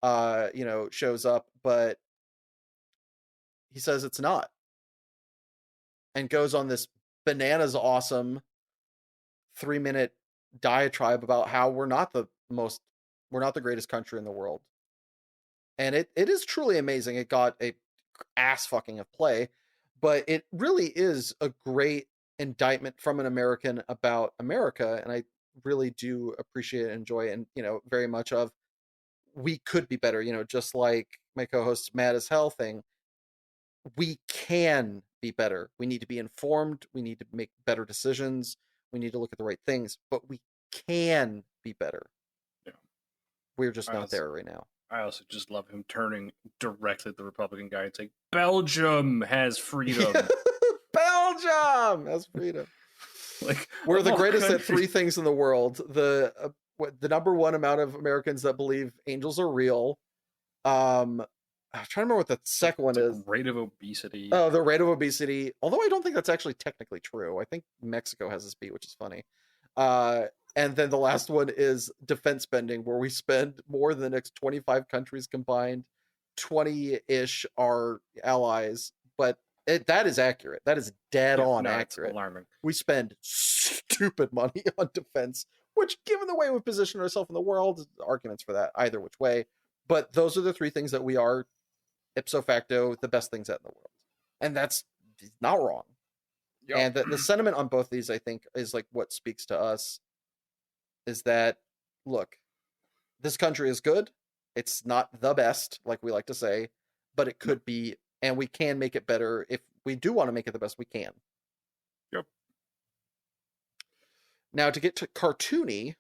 shows up, but he says it's not, and goes on this bananas awesome 3-minute diatribe about how we're not the greatest country in the world. And it is truly amazing. It got a ass fucking of play, but it really is a great indictment from an American about America, and I really do appreciate and enjoy it, and very much of, we could be better, just like my co-host's mad as hell thing. We can be better. We need to be informed. We need to make better decisions. We need to look at the right things, but we can be better. Yeah. We're just not there right now. I also just love him turning directly at the Republican guy and saying, "Belgium has freedom." Belgium has freedom. Like, we're the greatest at 3 things in the world. The number one amount of Americans that believe angels are real. I'm trying to remember what the second one is. Rate of obesity. Oh, the rate of obesity. Although I don't think that's actually technically true. I think Mexico has this beat, which is funny. And then the last one is defense spending, where we spend more than the next 25 countries combined. 20-ish are allies, but that is accurate. That is dead on accurate. Alarming. We spend stupid money on defense, which, given the way we position ourselves in the world, arguments for that either which way. But those are the 3 things that we are, ipso facto, the best things at in the world. And that's not wrong. Yep. And the sentiment on both of these, I think, is like what speaks to us, is that, look, this country is good. It's not the best, like we like to say, but it could be, and we can make it better. If we do want to make it the best, we can. Yep. Now, to get to cartoony.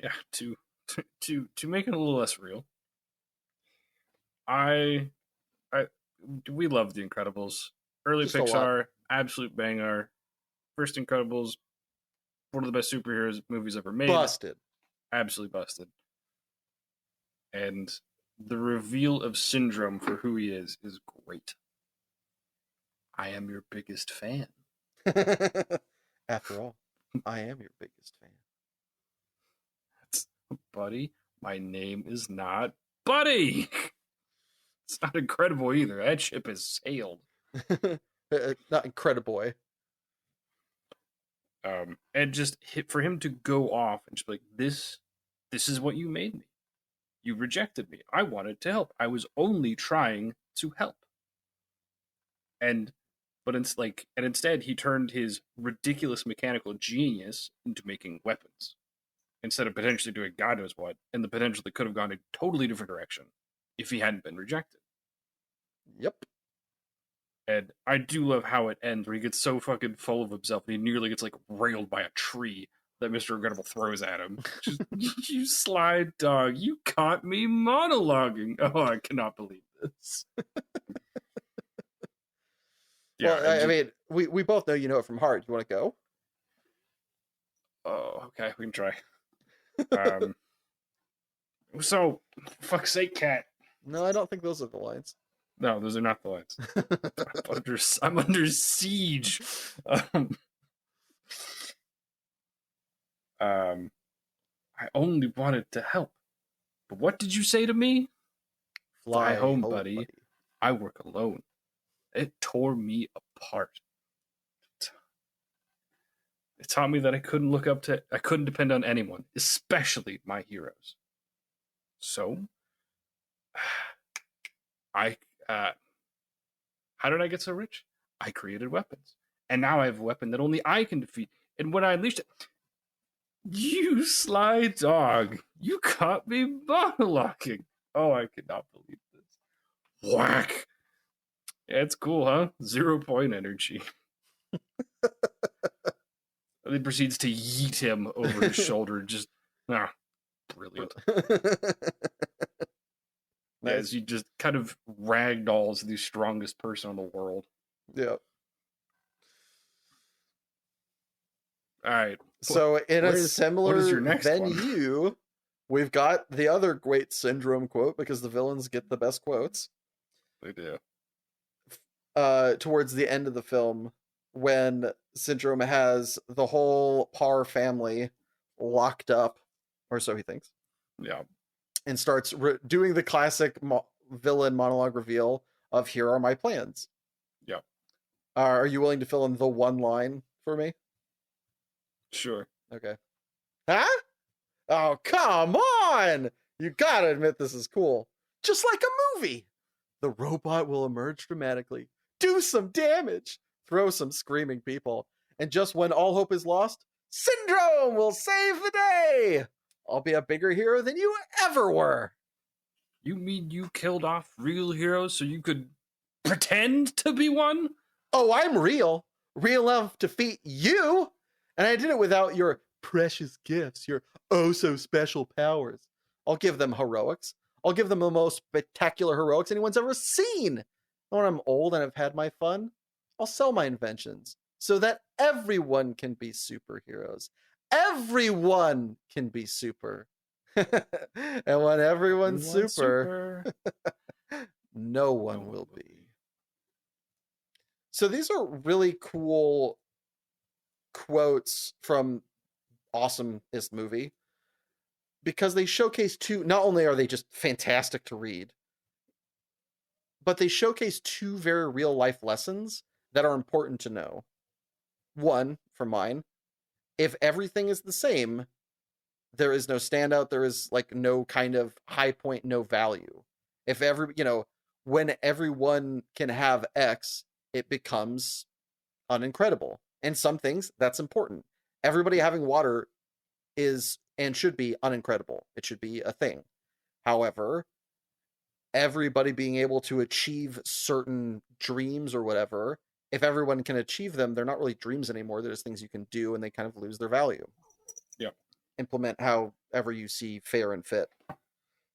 Yeah, to make it a little less real. I I we love The Incredibles. Early Just a lot. Pixar, absolute banger. First Incredibles, one of the best superheroes movies ever made. Busted. Absolutely busted. And the reveal of Syndrome for who he is great. I am your biggest fan. After all, I am your biggest fan. That's, buddy, my name is not Buddy. It's not incredible either. That ship has sailed. Not incredible. And just for him to go off and just be like, this is what you made me. You rejected me. I wanted to help. I was only trying to help. And but it's like, and instead he turned his ridiculous mechanical genius into making weapons instead of potentially doing God knows what, and the potential that could have gone a totally different direction if he hadn't been rejected. Yep. And I do love how it ends, where he gets so fucking full of himself, and he nearly gets like railed by a tree that Mr. Regrettable throws at him. Just, you slide dog, you caught me monologuing. Oh, I cannot believe this. Yeah, well, I mean, we both know you know it from heart. You want to go? Oh, okay, we can try. So, fuck's sake, cat. No, I don't think those are the lines. No, those are not the lines. I'm under siege. I only wanted to help. But what did you say to me? Fly home, buddy. I work alone. It tore me apart. It taught me that I couldn't depend on anyone, especially my heroes. So, how did I get so rich? I created weapons. And now I have a weapon that only I can defeat. And when I unleashed it, you sly dog, you caught me monologuing. Oh, I cannot believe this. Whack. Yeah, it's cool, huh? 0 point energy. And he proceeds to yeet him over his shoulder. Just, brilliant. Nice. As he just kind of ragdolls the strongest person in the world. Yeah. All right. So in a similar venue, we've got the other great Syndrome quote, because the villains get the best quotes. They do. Towards the end of the film, when Syndrome has the whole Parr family locked up, or so he thinks. Yeah. And starts doing the classic villain monologue reveal of "Here are my plans." Yeah. Are you willing to fill in the one line for me? Sure. Okay. Huh? Oh, come on! You gotta admit this is cool. Just like a movie. The robot will emerge dramatically, do some damage, throw some screaming people, and just when all hope is lost, Syndrome will save the day! I'll be a bigger hero than you ever were. You mean you killed off real heroes so you could pretend to be one? Oh, I'm real. Real enough to defeat you. And I did it without your precious gifts, your oh-so-special powers. I'll give them heroics. I'll give them the most spectacular heroics anyone's ever seen. And when I'm old and I've had my fun, I'll sell my inventions so that everyone can be superheroes. Everyone can be super. And when everyone's super, no one will be. So these are really cool quotes from awesomest movie, because they showcase two, not only are they just fantastic to read, but they showcase two very real life lessons that are important to know. One, for mine, if everything is the same, there is no standout, there is like no kind of high point, no value. If when everyone can have X, it becomes unincredible. And some things, that's important. Everybody having water is and should be unincredible. It should be a thing. However, everybody being able to achieve certain dreams or whatever, if everyone can achieve them, they're not really dreams anymore. They're just things you can do, and they kind of lose their value. Yeah. Implement however you see fair and fit.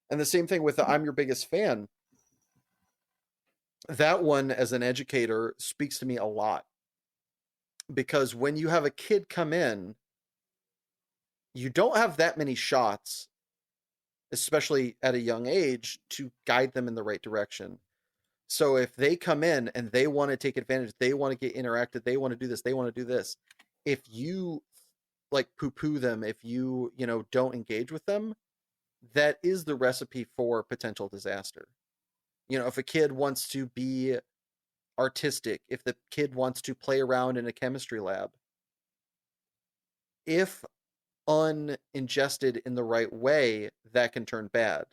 And the same thing with the I'm your biggest fan. that one, as an educator, speaks to me a lot, because when you have a kid come in, you don't have that many shots, especially at a young age, to guide them in the right direction. So if they come in and they want to take advantage, they want to get interacted, they want to do this, they want to do this, if you like poo-poo them, if you, don't engage with them, that is the recipe for potential disaster. If a kid wants to be artistic, if the kid wants to play around in a chemistry lab, if uningested in the right way, that can turn bad.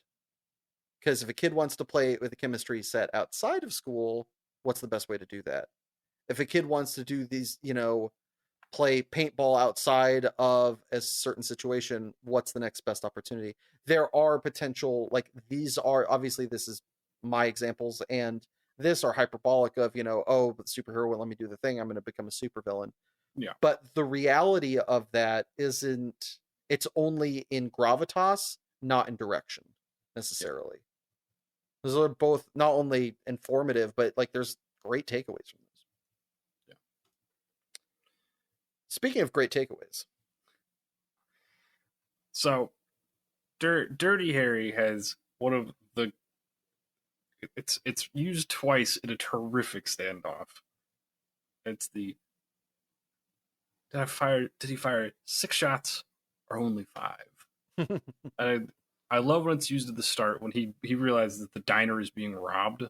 Because if a kid wants to play with a chemistry set outside of school, what's the best way to do that? If a kid wants to do these, play paintball outside of a certain situation, what's the next best opportunity? There are potential, like, these are, obviously, this is my examples, and this are hyperbolic of, oh, but the superhero won't let me do the thing, I'm going to become a supervillain. Yeah. But the reality of that isn't, it's only in gravitas, not in direction necessarily. Yeah. Those are both not only informative, but like there's great takeaways from this. Yeah. Speaking of great takeaways. So Dirty Harry has one of the it's used twice in a terrific standoff. It's the did he fire 6 shots or only 5? And I love when it's used at the start when he realizes that the diner is being robbed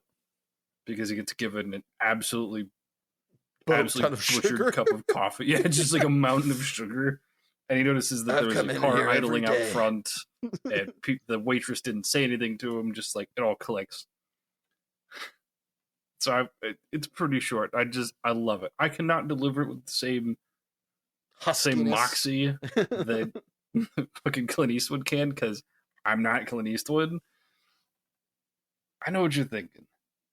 because he gets given an absolutely butchered cup of coffee. Yeah, it's just like a mountain of sugar. And he notices that there was a car idling out front, and the waitress didn't say anything to him. Just like it all clicks. So it's pretty short. I love it. I cannot deliver it with the same moxie that fucking Clint Eastwood can, because I'm not Clint Eastwood. I know what you're thinking.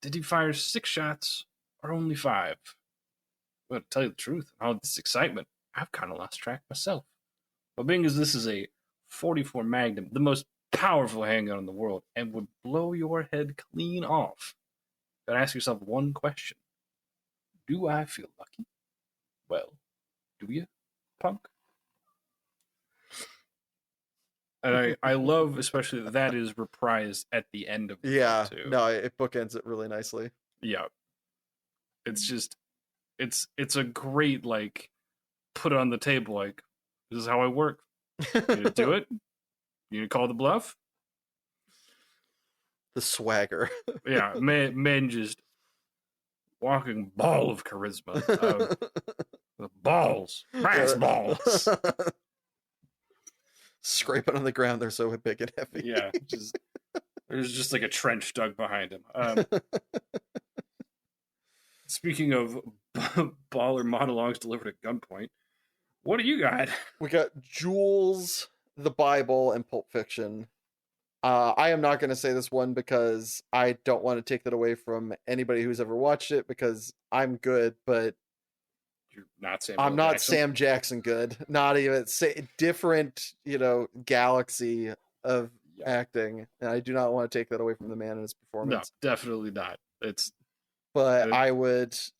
Did he fire 6 shots or only 5? Well, to tell you the truth, all this excitement, I've kind of lost track myself. But being as this is a 44 Magnum, the most powerful handgun in the world, and would blow your head clean off, you gotta ask yourself one question. Do I feel lucky? Well, do you, punk? And I love especially that is reprised at the end of the film too. No, it bookends it really nicely. Yeah. It's just it's a great, like, put it on the table, like, this is how I work. You gonna do it? You gonna call the bluff? The swagger. Yeah, men just walking ball of charisma. Balls. Mass balls. Scraping on the ground, they're so big and heavy. Yeah, there's just like a trench dug behind him. Speaking of baller monologues delivered at gunpoint, what do you got? We got Jules, the Bible, and Pulp Fiction. I am not going to say this one because I don't want to take that away from anybody who's ever watched it, because I'm good, but you're not I'm not Sam Jackson good. Not even different, galaxy of acting, and I do not want to take that away from the man and his performance. No, definitely not.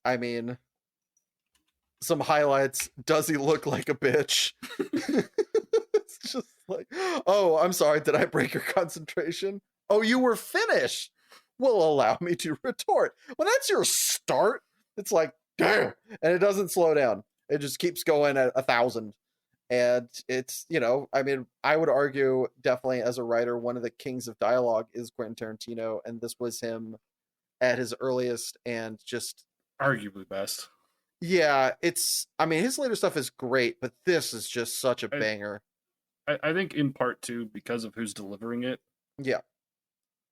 I mean, some highlights. Does he look like a bitch? It's just like, oh, I'm sorry, did I break your concentration? Oh, you were finished. Will allow me to retort. When that's your start, it's like, damn, and it doesn't slow down. It just keeps going at 1,000. And it's, I mean, I would argue definitely as a writer, one of the kings of dialogue is Quentin Tarantino, and this was him at his earliest and just arguably best. Yeah, I mean, his later stuff is great, but this is just such a banger. I think in part too, because of who's delivering it. Yeah.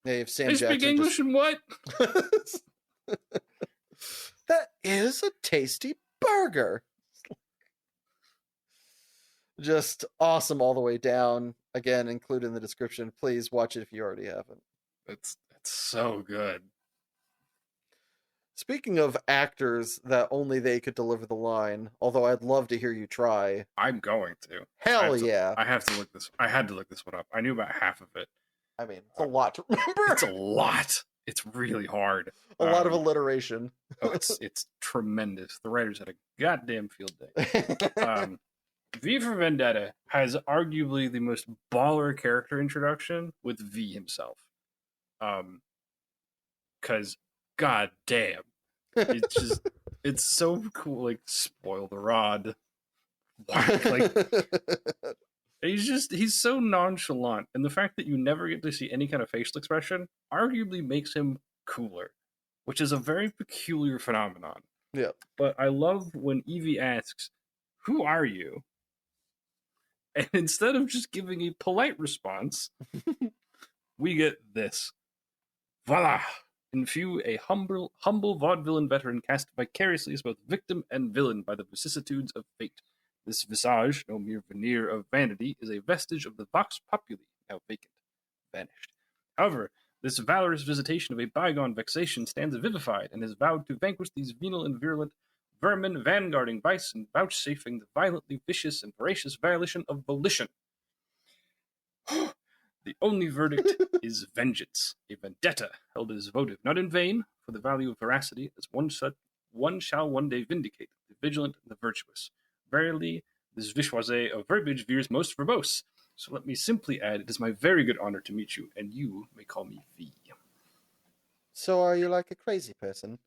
If Sam Jackson speak English and what? That is a tasty burger. Just awesome all the way down. Again, included in the description. Please watch it if you already haven't. It's so good. Speaking of actors that only they could deliver the line, although I'd love to hear you try. I'm going to. Hell yeah. I have to look this. I had to look this one up. I knew about half of it. I mean, it's a lot to remember. It's a lot. it's really hard. A lot of alliteration. Oh, it's tremendous. The writers had a goddamn field day. V for Vendetta has arguably the most baller character introduction with V himself. Because god damn, it's just it's so cool. Like spoil the rod, whack. Like he's so nonchalant, and the fact that you never get to see any kind of facial expression arguably makes him cooler, which is a very peculiar phenomenon. Yeah. But I love when Evie asks, "Who are you?" And instead of just giving a polite response, we get this. Voila! In view, a humble vaudevillain veteran cast vicariously as both victim and villain by the vicissitudes of fate. This visage, no mere veneer of vanity, is a vestige of the vox populi, now vacant, vanished. However, this valorous visitation of a bygone vexation stands vivified, and has vowed to vanquish these venal and virulent vermin, vanguarding vice and vouchsafing the violently vicious and voracious violation of volition. The only verdict is vengeance, a vendetta held as votive, not in vain, for the value of veracity, as one shall one day vindicate the vigilant and the virtuous. Verily, this vichoise of verbiage veers most verbose. So let me simply add, it is my very good honor to meet you, and you may call me V. So are you like a crazy person?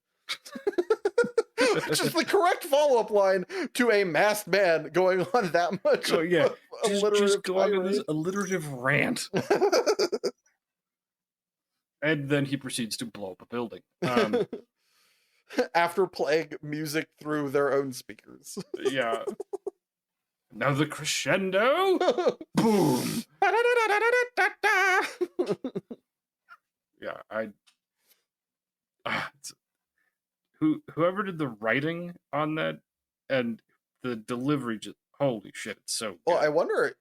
Which is the correct follow-up line to a masked man going on that much. Oh yeah, just going on this alliterative rant. And then he proceeds to blow up a building. After playing music through their own speakers. Yeah. Now the crescendo. Boom. Yeah, whoever did the writing on that and the delivery, just holy shit, it's so good. Well, I wonder,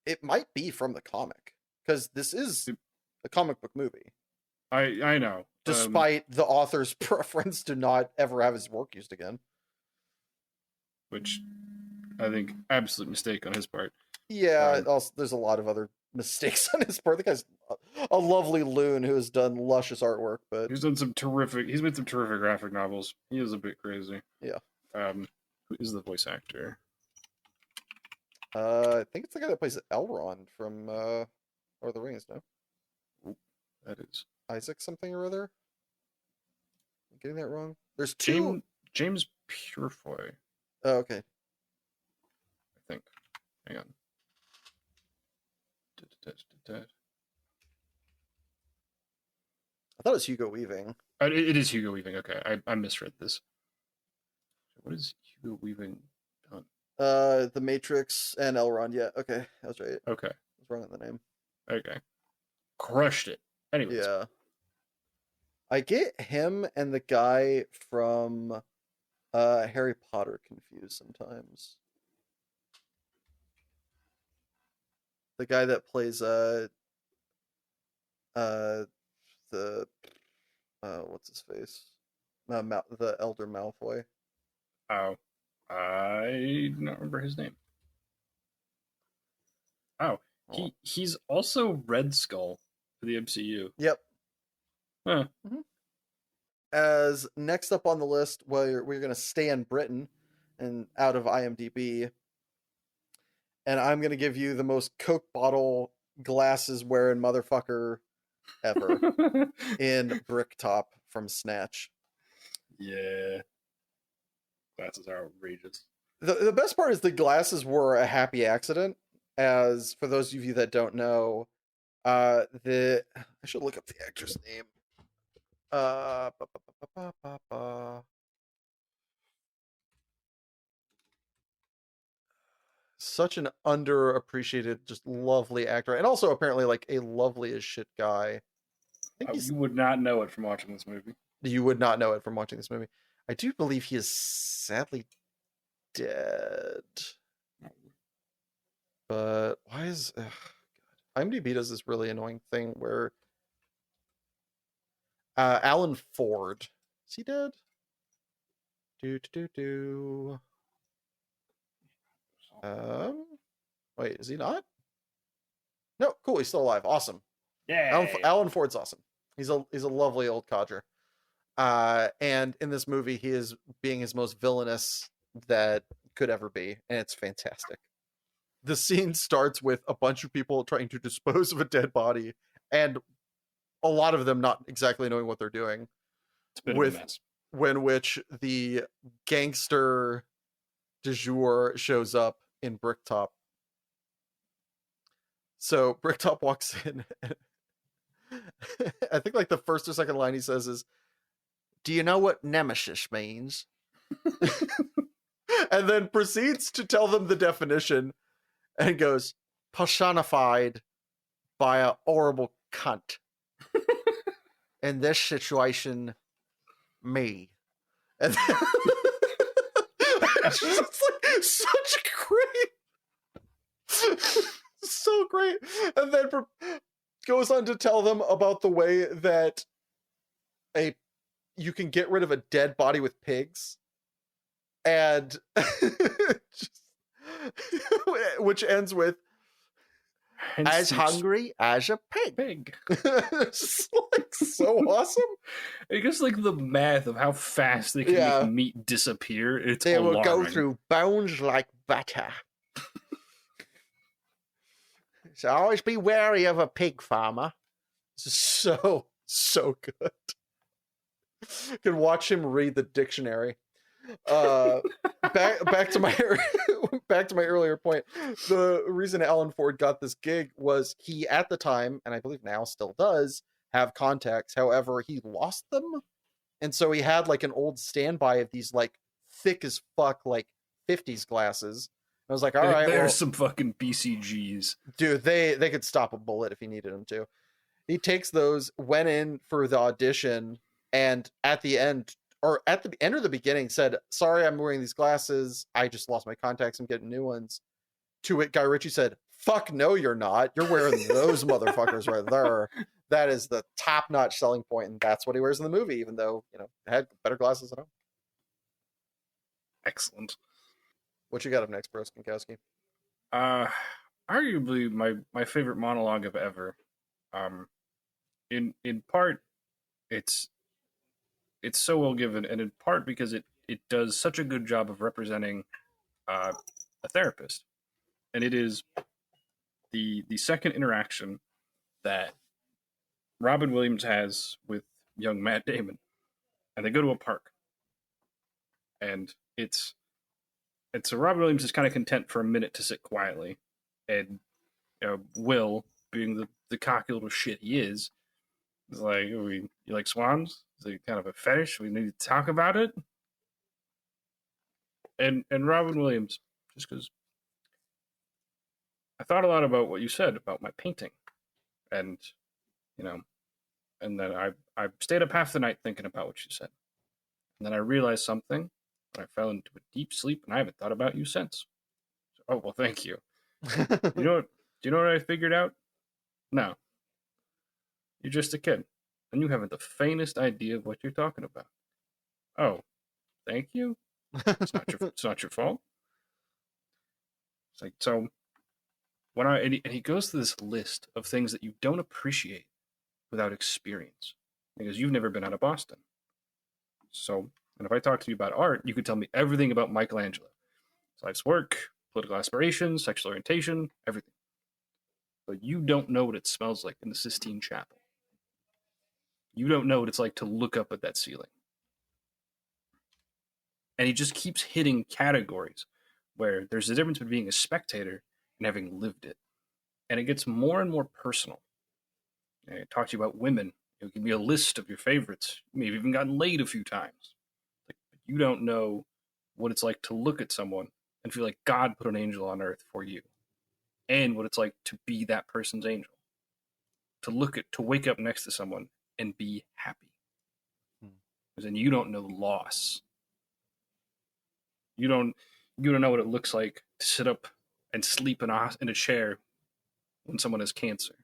it might be from the comic, because this is a comic book movie. I know. Despite the author's preference to not ever have his work used again. Which I think absolute mistake on his part. Yeah, also there's a lot of other mistakes on his part. The guy's a lovely loon who has done luscious artwork, but he's made some terrific graphic novels. He is a bit crazy. Yeah. Who is the voice actor? I think it's the guy that plays Elrond from Lord of the Rings, no? Ooh, that is Isaac something or other? I'm getting that wrong? There's two... James Purefoy. Oh, okay. I think. Hang on. I thought it was Hugo Weaving. It is Hugo Weaving. Okay, I misread this. What is Hugo Weaving done? The Matrix and Elrond. Yeah, okay, I was right. Okay, I was wrong on the name. Okay, crushed it. Anyways, yeah, I get him and the guy from Harry Potter confused sometimes. The guy that plays what's his face? The Elder Malfoy. Oh, I do not remember his name. Oh, he's also Red Skull for the MCU. Yep. Huh. Mm-hmm. As next up on the list, we're going to stay in Britain and out of IMDb. And I'm going to give you the most Coke bottle glasses wearing motherfucker ever in Bricktop from Snatch. Yeah. Glasses are outrageous. The best part is the glasses were a happy accident. As for those of you that don't know, I should look up the actor's name. Such an underappreciated, just lovely actor, and also apparently like a lovely as shit guy. You would not know it from watching this movie. You would not know it from watching this movie. I do believe he is sadly dead. But why is God, IMDb does this really annoying thing where Alan Ford, is he dead? Wait, is he not? No, cool, he's still alive. Awesome. Yeah. Alan Ford's awesome. He's a lovely old codger. And in this movie, he is being his most villainous that could ever be, and it's fantastic. The scene starts with a bunch of people trying to dispose of a dead body, and a lot of them not exactly knowing what they're doing. It's a bit of a With mess. when which the gangster du jour shows up in Bricktop. So Bricktop walks in. I think like the first or second line he says is, "Do you know what nemesis means?" And then proceeds to tell them the definition and goes, "Personified by a horrible cunt. In this situation, me." And then, it's just like such great, so great. And then goes on to tell them about the way that you can get rid of a dead body with pigs, and just, which ends with, Hence "As the hungry as a pig." pig. It's like so awesome. I guess like the math of how fast they can make Yeah. meat disappear, it's They will alarming. go through bones like butter. So always be wary of a pig farmer. So good. Can watch him read the dictionary. Back to my back to my earlier point. The reason Alan Ford got this gig was he, at the time, and I believe now still does, have contacts. However, he lost them, and so he had like an old standby of these like thick as fuck like 50s glasses. I was like, all right, There's well, some fucking BCGs. dude, they could stop a bullet if he needed them to. He takes those, went in for the audition, and at the end, or at the end or the beginning, said, "Sorry, I'm wearing these glasses. I just lost my contacts. I'm getting new ones." To it, Guy Ritchie said, "Fuck no, you're not. You're wearing those motherfuckers right there. That is the top-notch selling point, and that's what he wears in the movie, even though, had better glasses at home." Excellent. What you got up next, Bros Kinkowski? Uh, Arguably my favorite monologue of ever. In part, it's so well given, and in part because it does such a good job of representing uh, a therapist, and it is the second interaction that Robin Williams has with young Matt Damon, and they go to a park, and it's so Robin Williams is kind of content for a minute to sit quietly, and Will, being the cocky little shit he is like, you like swans? Is it kind of a fetish? We need to talk about it. And Robin Williams just goes, I thought a lot about what you said about my painting, and you know, and then I stayed up half the night thinking about what you said, and then I realized something, and I fell into a deep sleep, and I haven't thought about you since. So, oh well, thank you. You know what? Do you know what I figured out? No, you're just a kid, and you haven't the faintest idea of what you're talking about. Oh, thank you. It's not your fault. It's like, so when and he goes through this list of things that you don't appreciate without experience, because you've never been out of Boston. So, and if I talk to you about art, you could tell me everything about Michelangelo, his life's work, political aspirations, sexual orientation, everything. But you don't know what it smells like in the Sistine Chapel. You don't know what it's like to look up at that ceiling. And he just keeps hitting categories where there's a difference between being a spectator and having lived it. And it gets more and more personal. I talk to you about women. Give me a list of your favorites. Maybe even gotten laid a few times. Like, you don't know what it's like to look at someone and feel like God put an angel on earth for you, and what it's like to be that person's angel. To wake up next to someone and be happy, because then you don't know loss. You don't know what it looks like to sit up and sleep in a chair when someone has cancer.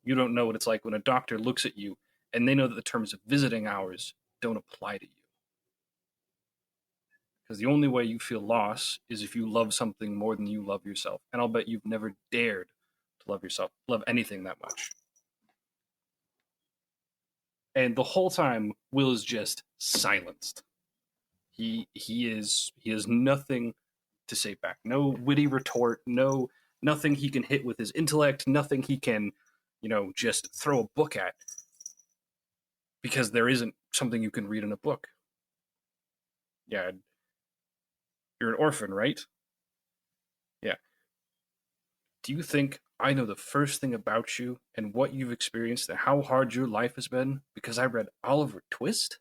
You don't know what it's like when a doctor looks at you and they know that the terms of visiting hours don't apply to you. Because the only way you feel loss is if you love something more than you love yourself. And I'll bet you've never dared to love yourself, love anything that much. And the whole time, Will is just silenced. He has nothing to say back. No witty retort. Nothing he can hit with his intellect. Nothing he can, just throw a book at, because there isn't something you can read in a book. Yeah, you're an orphan, right? Yeah. Do you think I know the first thing about you and what you've experienced and how hard your life has been because I read Oliver Twist?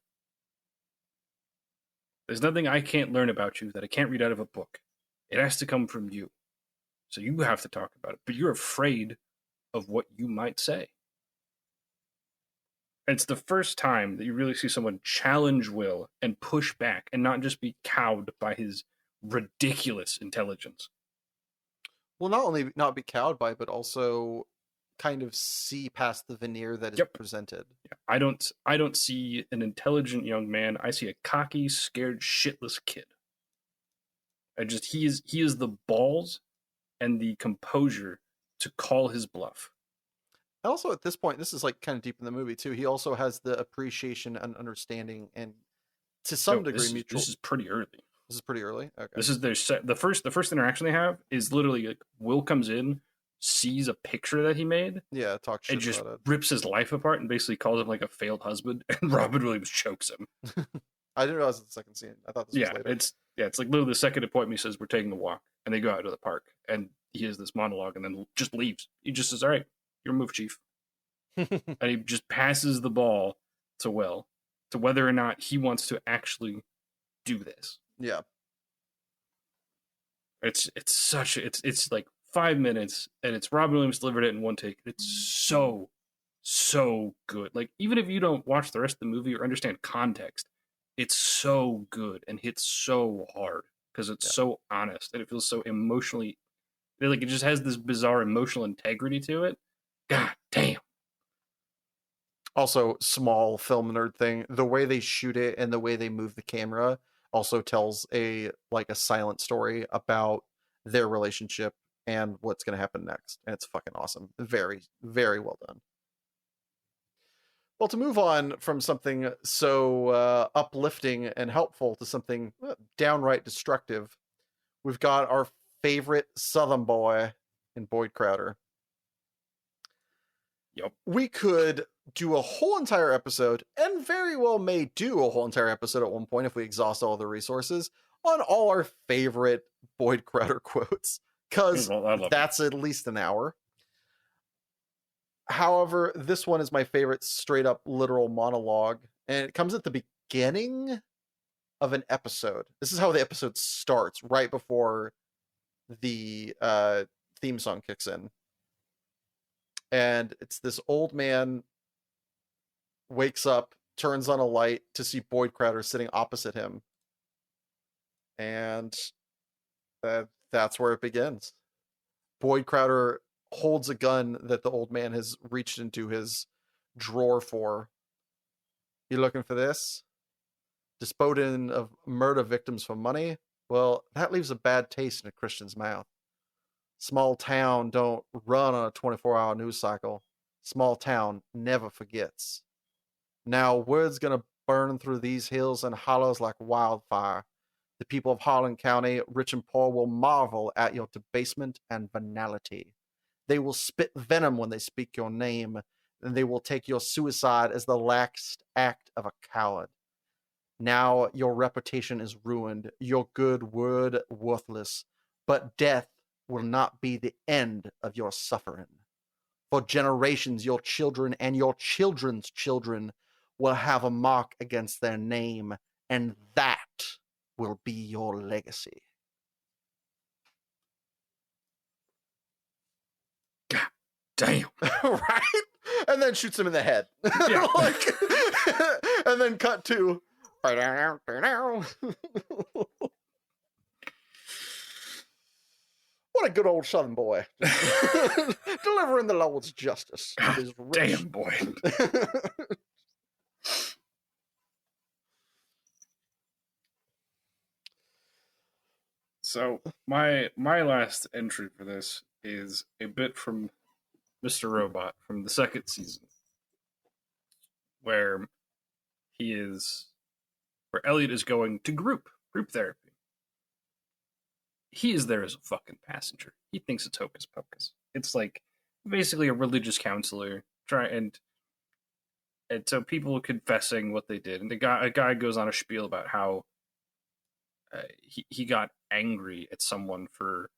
There's nothing I can't learn about you that I can't read out of a book. It has to come from you. So you have to talk about it. But you're afraid of what you might say. And it's the first time that you really see someone challenge Will and push back and not just be cowed by his ridiculous intelligence. Well, not only not be cowed by, but also kind of see past the veneer that is Yep. presented. Yeah. I don't see an intelligent young man. I see a cocky, scared, shitless kid. He is the balls and the composure to call his bluff. Also, at this point, this is like kind of deep in the movie too. He also has the appreciation and understanding, and to some degree, mutual. This is pretty early. This is pretty early. Okay. This is the first interaction they have is literally like Will comes in, sees a picture that he made, Yeah, talk shit and just about it. rips his life apart and basically calls him like a failed husband. And Robin Williams chokes him. I didn't realize it's the second scene. I thought this was later. It's like literally the second appointment. He says we're taking a walk, and they go out to the park, and he has this monologue, and then just leaves. He just says, "All right, your move, chief," and he just passes the ball to Will, to whether or not he wants to actually do this. Yeah. It's like 5 minutes, and it's Robin Williams delivered it in one take. It's so good. Like, even if you don't watch the rest of the movie or understand context, it's so good and hits so hard because it's so honest and it feels so emotionally, like, it just has this bizarre emotional integrity to it. God damn. Also, small film nerd thing, the way they shoot it and the way they move the camera also tells a silent story about their relationship and what's going to happen next, and it's fucking awesome. Very, very well done. Well, to move on from something so uplifting and helpful to something downright destructive, we've got our favorite Southern boy in Boyd Crowder. Yep. We could do a whole entire episode, and very well may do a whole entire episode at one point if we exhaust all the resources, on all our favorite Boyd Crowder quotes, because that's at least an hour. However, this one is my favorite straight up literal monologue, and it comes at the beginning of an episode. This is how the episode starts, right before the theme song kicks in. And it's this old man wakes up, turns on a light to see Boyd Crowder sitting opposite him. And that's where it begins. Boyd Crowder holds a gun that the old man has reached into his drawer for. You looking for this? Disposing of murder victims for money? Well, that leaves a bad taste in a Christian's mouth. Small town don't run on a 24-hour news cycle. Small town never forgets. Now, word's gonna burn through these hills and hollows like wildfire. The people of Harlan County, rich and poor, will marvel at your debasement and venality. They will spit venom when they speak your name, and they will take your suicide as the last act of a coward. Now your reputation is ruined, your good word worthless, but death will not be the end of your suffering. For generations, your children and your children's children will have a mark against their name, and that will be your legacy. God damn. Right? And then shoots him in the head. Yeah. And then cut to... What a good old Southern boy. Delivering the Lord's justice. God damn, boy. So my last entry for this is a bit from Mr. Robot from the second season. where where Elliot is going to group therapy. He is there as a fucking passenger. He thinks it's hocus pocus. It's like basically a religious counselor and so people confessing what they did, and a guy goes on a spiel about how he got angry at someone for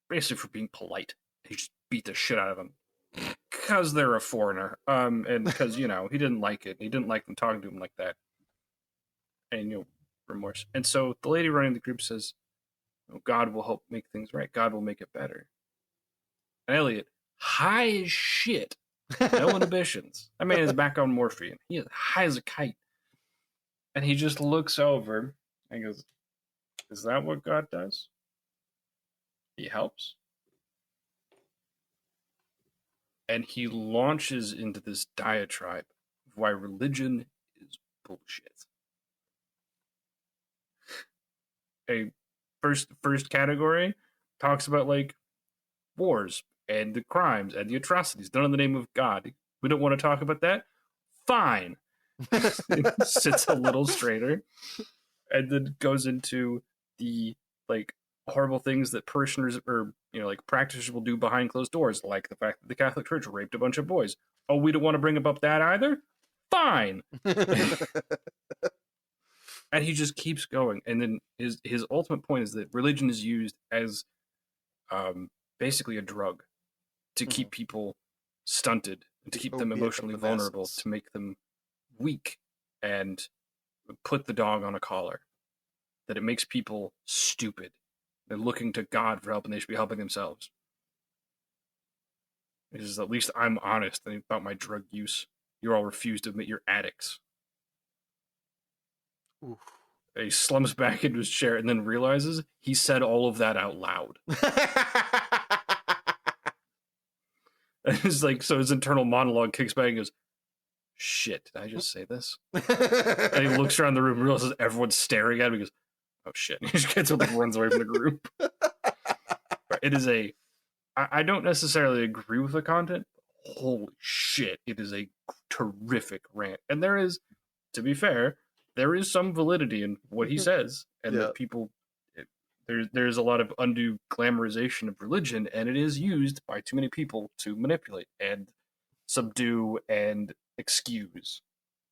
basically for being polite. He just beat the shit out of him because they're a foreigner, and because he didn't like it. He didn't like them talking to him like that, and remorse. And so the lady running the group says, "Oh, God will help make things right. God will make it better." And Elliot, high as shit, no inhibitions. That man is back on morphine. He is high as a kite, and he just looks over and goes, "Is that what God does? He helps." And he launches into this diatribe of why religion is bullshit. A first category talks about like wars and the crimes and the atrocities done in the name of God. We don't want to talk about that? Fine. Sits a little straighter and then goes into the like horrible things that parishioners or like practitioners will do behind closed doors, like the fact that the Catholic Church raped a bunch of boys. Oh, we don't want to bring up that either? Fine. And he just keeps going. And then his ultimate point is that religion is used as basically a drug to keep people stunted, to keep them emotionally vulnerable, to make them weak, and put the dog on a collar. That it makes people stupid. They're looking to God for help, and they should be helping themselves. It is, at least I'm honest about my drug use. You all refuse to admit you're addicts. Oof. He slumps back into his chair and then realizes he said all of that out loud. It's like, so his internal monologue kicks back and goes, "Shit, did I just say this?" And he looks around the room and realizes everyone's staring at him. He goes, "Oh shit." He just gets up and runs away from the group. It is I don't necessarily agree with the content. Holy shit, it is a terrific rant. And there is, to be fair, there is some validity in what he says. And that people, there's a lot of undue glamorization of religion, and it is used by too many people to manipulate and subdue and excuse.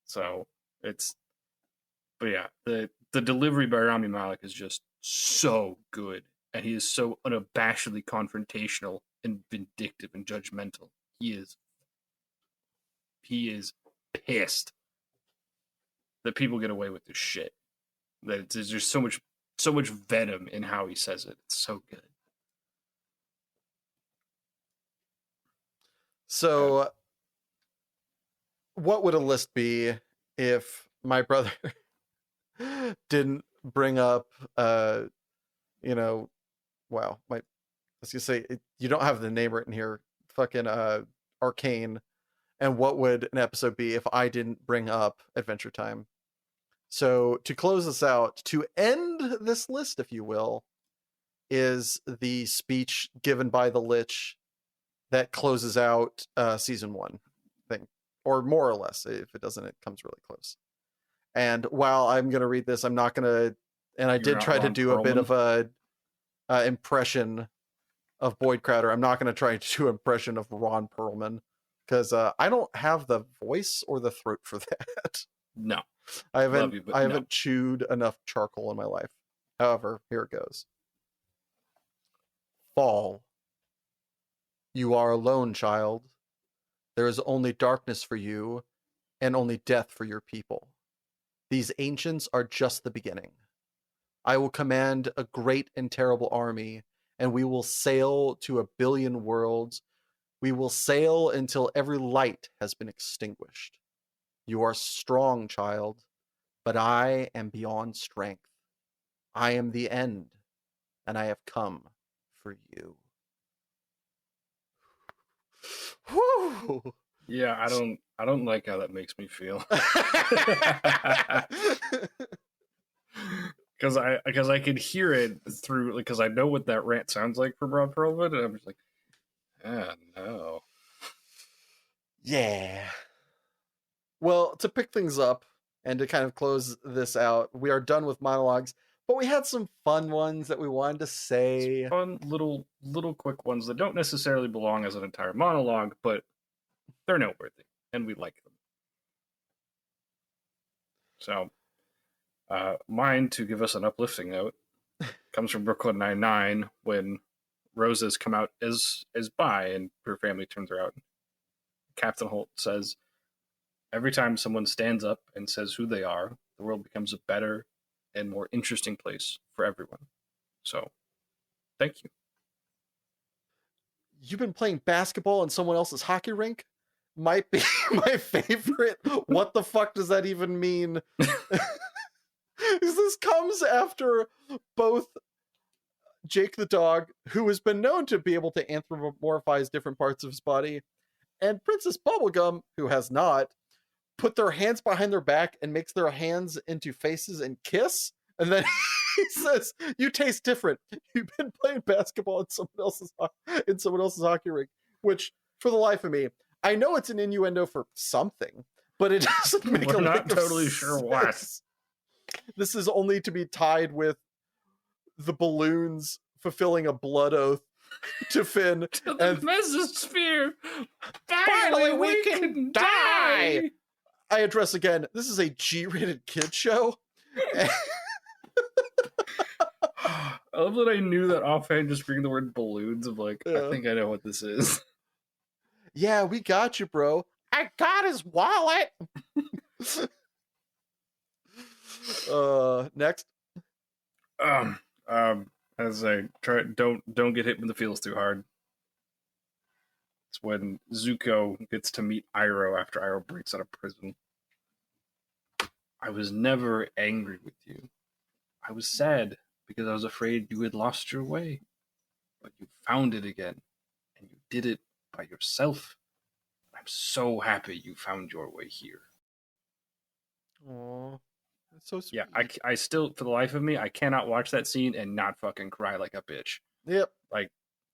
So but yeah, the delivery by Rami Malek is just so good. And he is so unabashedly confrontational and vindictive and judgmental. He is pissed that people get away with this shit. That there's just so much venom in how he says it. It's so good. So, what would a list be if my brother didn't bring up, wow, I was gonna say you don't have the name written here, fucking Arcane, and what would an episode be if I didn't bring up Adventure Time? So to close this out, to end this list, if you will, is the speech given by the Lich that closes out season 1 thing, or more or less. If it doesn't, it comes really close. And while I'm going to read this, I'm not going to, and I did try to do a bit of a impression of Boyd Crowder. I'm not going to try to do an impression of Ron Perlman because I don't have the voice or the throat for that. No. I haven't chewed enough charcoal in my life. However, here it goes. Fall. You are alone, child. There is only darkness for you, and only death for your people. These ancients are just the beginning. I will command a great and terrible army, and we will sail to 1 billion worlds. We will sail until every light has been extinguished. You are strong, child, but I am beyond strength. I am the end, and I have come for you. Whew. Yeah, I don't like how that makes me feel. Because I could hear it through, because I know what that rant sounds like from Ron Perlman, and I'm just like, no. Yeah. Well, to pick things up and to kind of close this out, we are done with monologues, but we had some fun ones that we wanted to say. Fun little quick ones that don't necessarily belong as an entire monologue, but they're noteworthy and we like them. So, mine, to give us an uplifting note, comes from Brooklyn Nine-Nine when Rose has come out as bi and her family turns her out. Captain Holt says, every time someone stands up and says who they are, the world becomes a better and more interesting place for everyone. So, thank you. You've been playing basketball in someone else's hockey rink? Might be my favorite. What the fuck does that even mean? This comes after both Jake the dog, who has been known to be able to anthropomorphize different parts of his body, and Princess Bubblegum, who has not, put their hands behind their back and makes their hands into faces and kiss. And then he says, "You taste different. You've been playing basketball in someone else's hockey rink." Which, for the life of me, I know it's an innuendo for something, but it doesn't make We're a not totally sense. sure what. This is only to be tied with the balloons fulfilling a blood oath to Finn. To the mesosphere! Finally, we can die! I address again, this is a G-rated kid show. I love that I knew that offhand just bringing the word balloons of like, Yeah. I think I know what this is. Yeah, we got you, bro. I got his wallet. Next. As I try, don't get hit when the feels too hard. It's when Zuko gets to meet Iroh after Iroh breaks out of prison. I was never angry with you. I was sad because I was afraid you had lost your way. But you found it again, and you did it by yourself. I'm so happy you found your way here. Aww. That's so sweet. Yeah, I still, for the life of me, I cannot watch that scene and not fucking cry like a bitch. Yep. Like,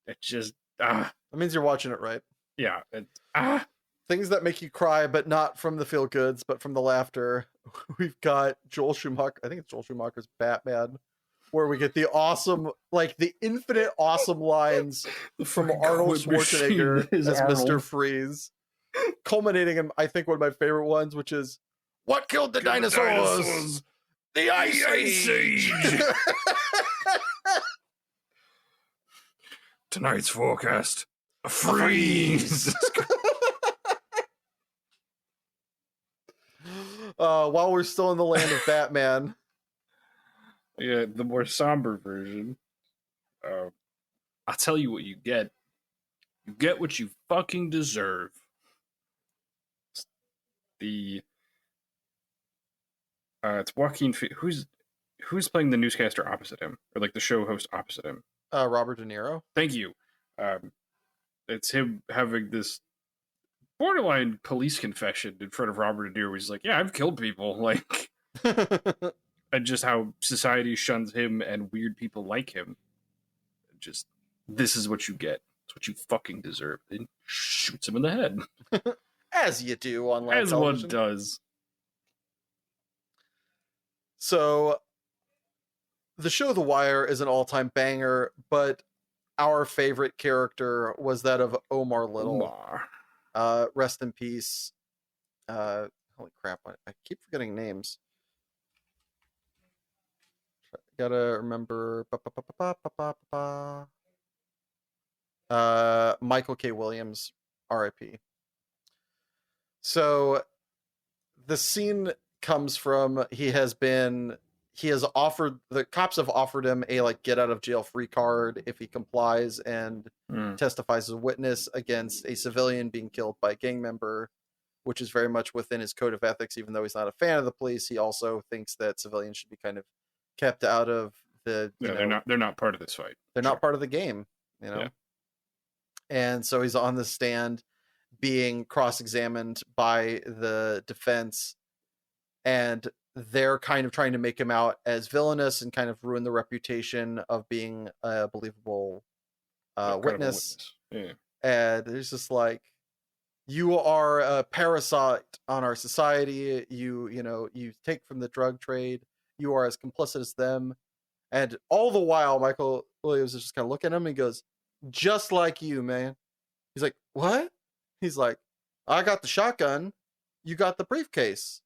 it just, That means you're watching it right. Yeah. Things that make you cry, but not from the feel goods, but from the laughter. We've got Joel Schumacher. I think it's Joel Schumacher's Batman, where we get the awesome, like the infinite awesome lines from Arnold Schwarzenegger as Mr. Freeze, culminating in, I think, one of my favorite ones, which is, "What killed the dinosaurs? The Ice Age!" Tonight's forecast, a freeze. While we're still in the land of Batman. Yeah, the more somber version. I'll tell you what you get. You get what you fucking deserve. It's Joaquin. Who's playing the newscaster opposite him, or like the show host opposite him? Robert De Niro. Thank you. It's him having this borderline police confession in front of Robert De Niro. Where he's like, "Yeah, I've killed people," like, and just how society shuns him and weird people like him. Just, this is what you get. It's what you fucking deserve. Then shoots him in the head, as you do on live television. One does. So, the show The Wire is an all-time banger, but our favorite character was that of Omar Little. Rest in peace. Holy crap, I keep forgetting names. Gotta remember. Michael K. Williams, R.I.P. So, the scene comes from, the cops have offered him a like get out of jail free card if he complies and testifies as a witness against a civilian being killed by a gang member, which is very much within his code of ethics. Even though he's not a fan of the police, he also thinks that civilians should be kind of kept out of the, they're not part of this fight. They're not part of the game, Yeah. And so he's on the stand being cross-examined by the defense, and they're kind of trying to make him out as villainous and kind of ruin the reputation of being a believable witness. Yeah. And there's just like, You are a parasite on our society. You take from the drug trade. You are as complicit as them. And all the while, Michael Williams is just kind of looking at him and he goes, just like you, man. He's like, what? He's like, I got the shotgun. You got the briefcase.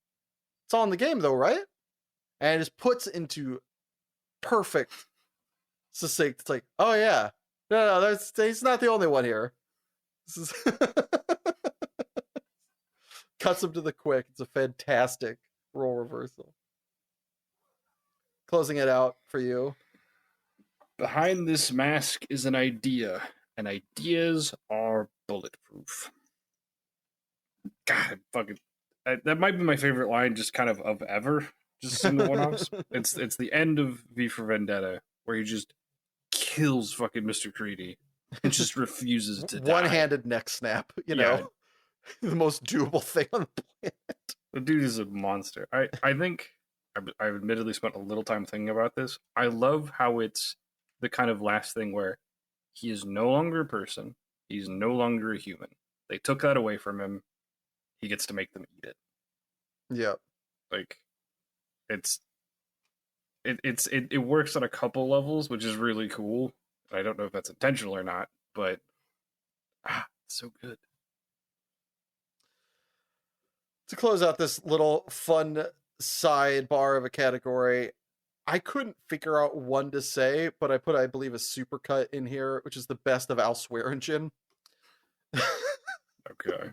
It's all in the game, though, right? And it just puts into perfect, succinct. It's like, oh, yeah. No, he's not the only one here. This is cuts him to the quick. It's a fantastic role reversal. Closing it out for you. Behind this mask is an idea, and ideas are bulletproof. God, fucking, that might be my favorite line, just kind of ever, just in the one-offs. It's the end of V for Vendetta, where he just kills fucking Mr. Creedy and just refuses to die. One-handed neck snap, the most doable thing on the planet. The dude is a monster. I think I've admittedly spent a little time thinking about this. I love how it's the kind of last thing where he is no longer a person. He's no longer a human. They took that away from him. He gets to make them eat it. Yeah. Like, it works on a couple levels, which is really cool. I don't know if that's intentional or not, but it's so good. To close out this little fun sidebar of a category, I couldn't figure out one to say, but I put, I believe, a supercut in here, which is the best of Al Swearingen. Okay.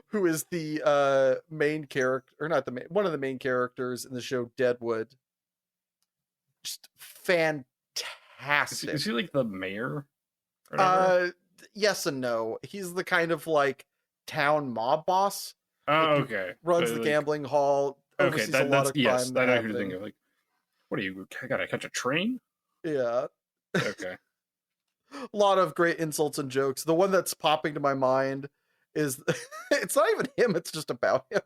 Who is the main character, or not the main, one of the main characters in the show Deadwood. Just fantastic. Is he like the mayor? Yes and no. He's the kind of like town mob boss. Oh, okay. Runs the gambling hall. Okay, a lot of crime. Yes, I know who you're thinking of. Like, what are you? I gotta catch a train? Yeah. Okay. A lot of great insults and jokes. The one that's popping to my mind is it's not even him, it's just about him.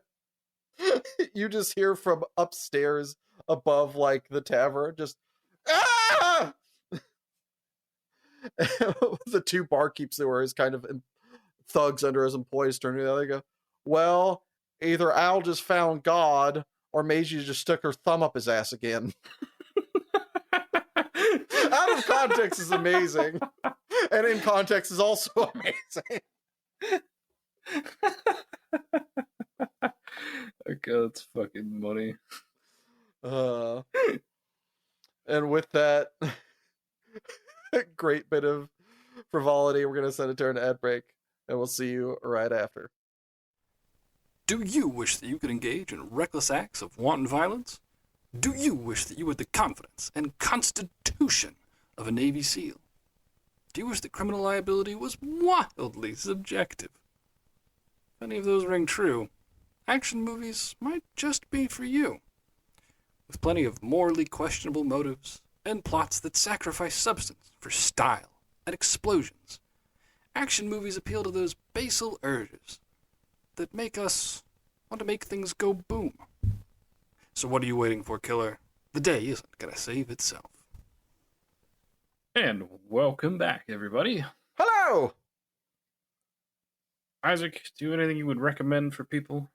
You just hear from upstairs above like the tavern, just ah! The two barkeeps that were his kind of thugs under his employees turn to the other, go, well, either Al just found God or Maisie just stuck her thumb up his ass again. Out of context is amazing, and in context is also amazing. Okay, that's fucking money. And with that great bit of frivolity, we're going to send it to an ad break, and we'll see you right after. Do you wish that you could engage in reckless acts of wanton violence? Do you wish that you had the confidence and constitution of a Navy SEAL? Do you wish that criminal liability was wildly subjective? If any of those ring true, action movies might just be for you. With plenty of morally questionable motives and plots that sacrifice substance for style and explosions, action movies appeal to those basal urges that make us want to make things go boom. So what are you waiting for, killer? The day isn't gonna save itself. And welcome back, everybody. Hello! Isaac, do you have anything you would recommend for people?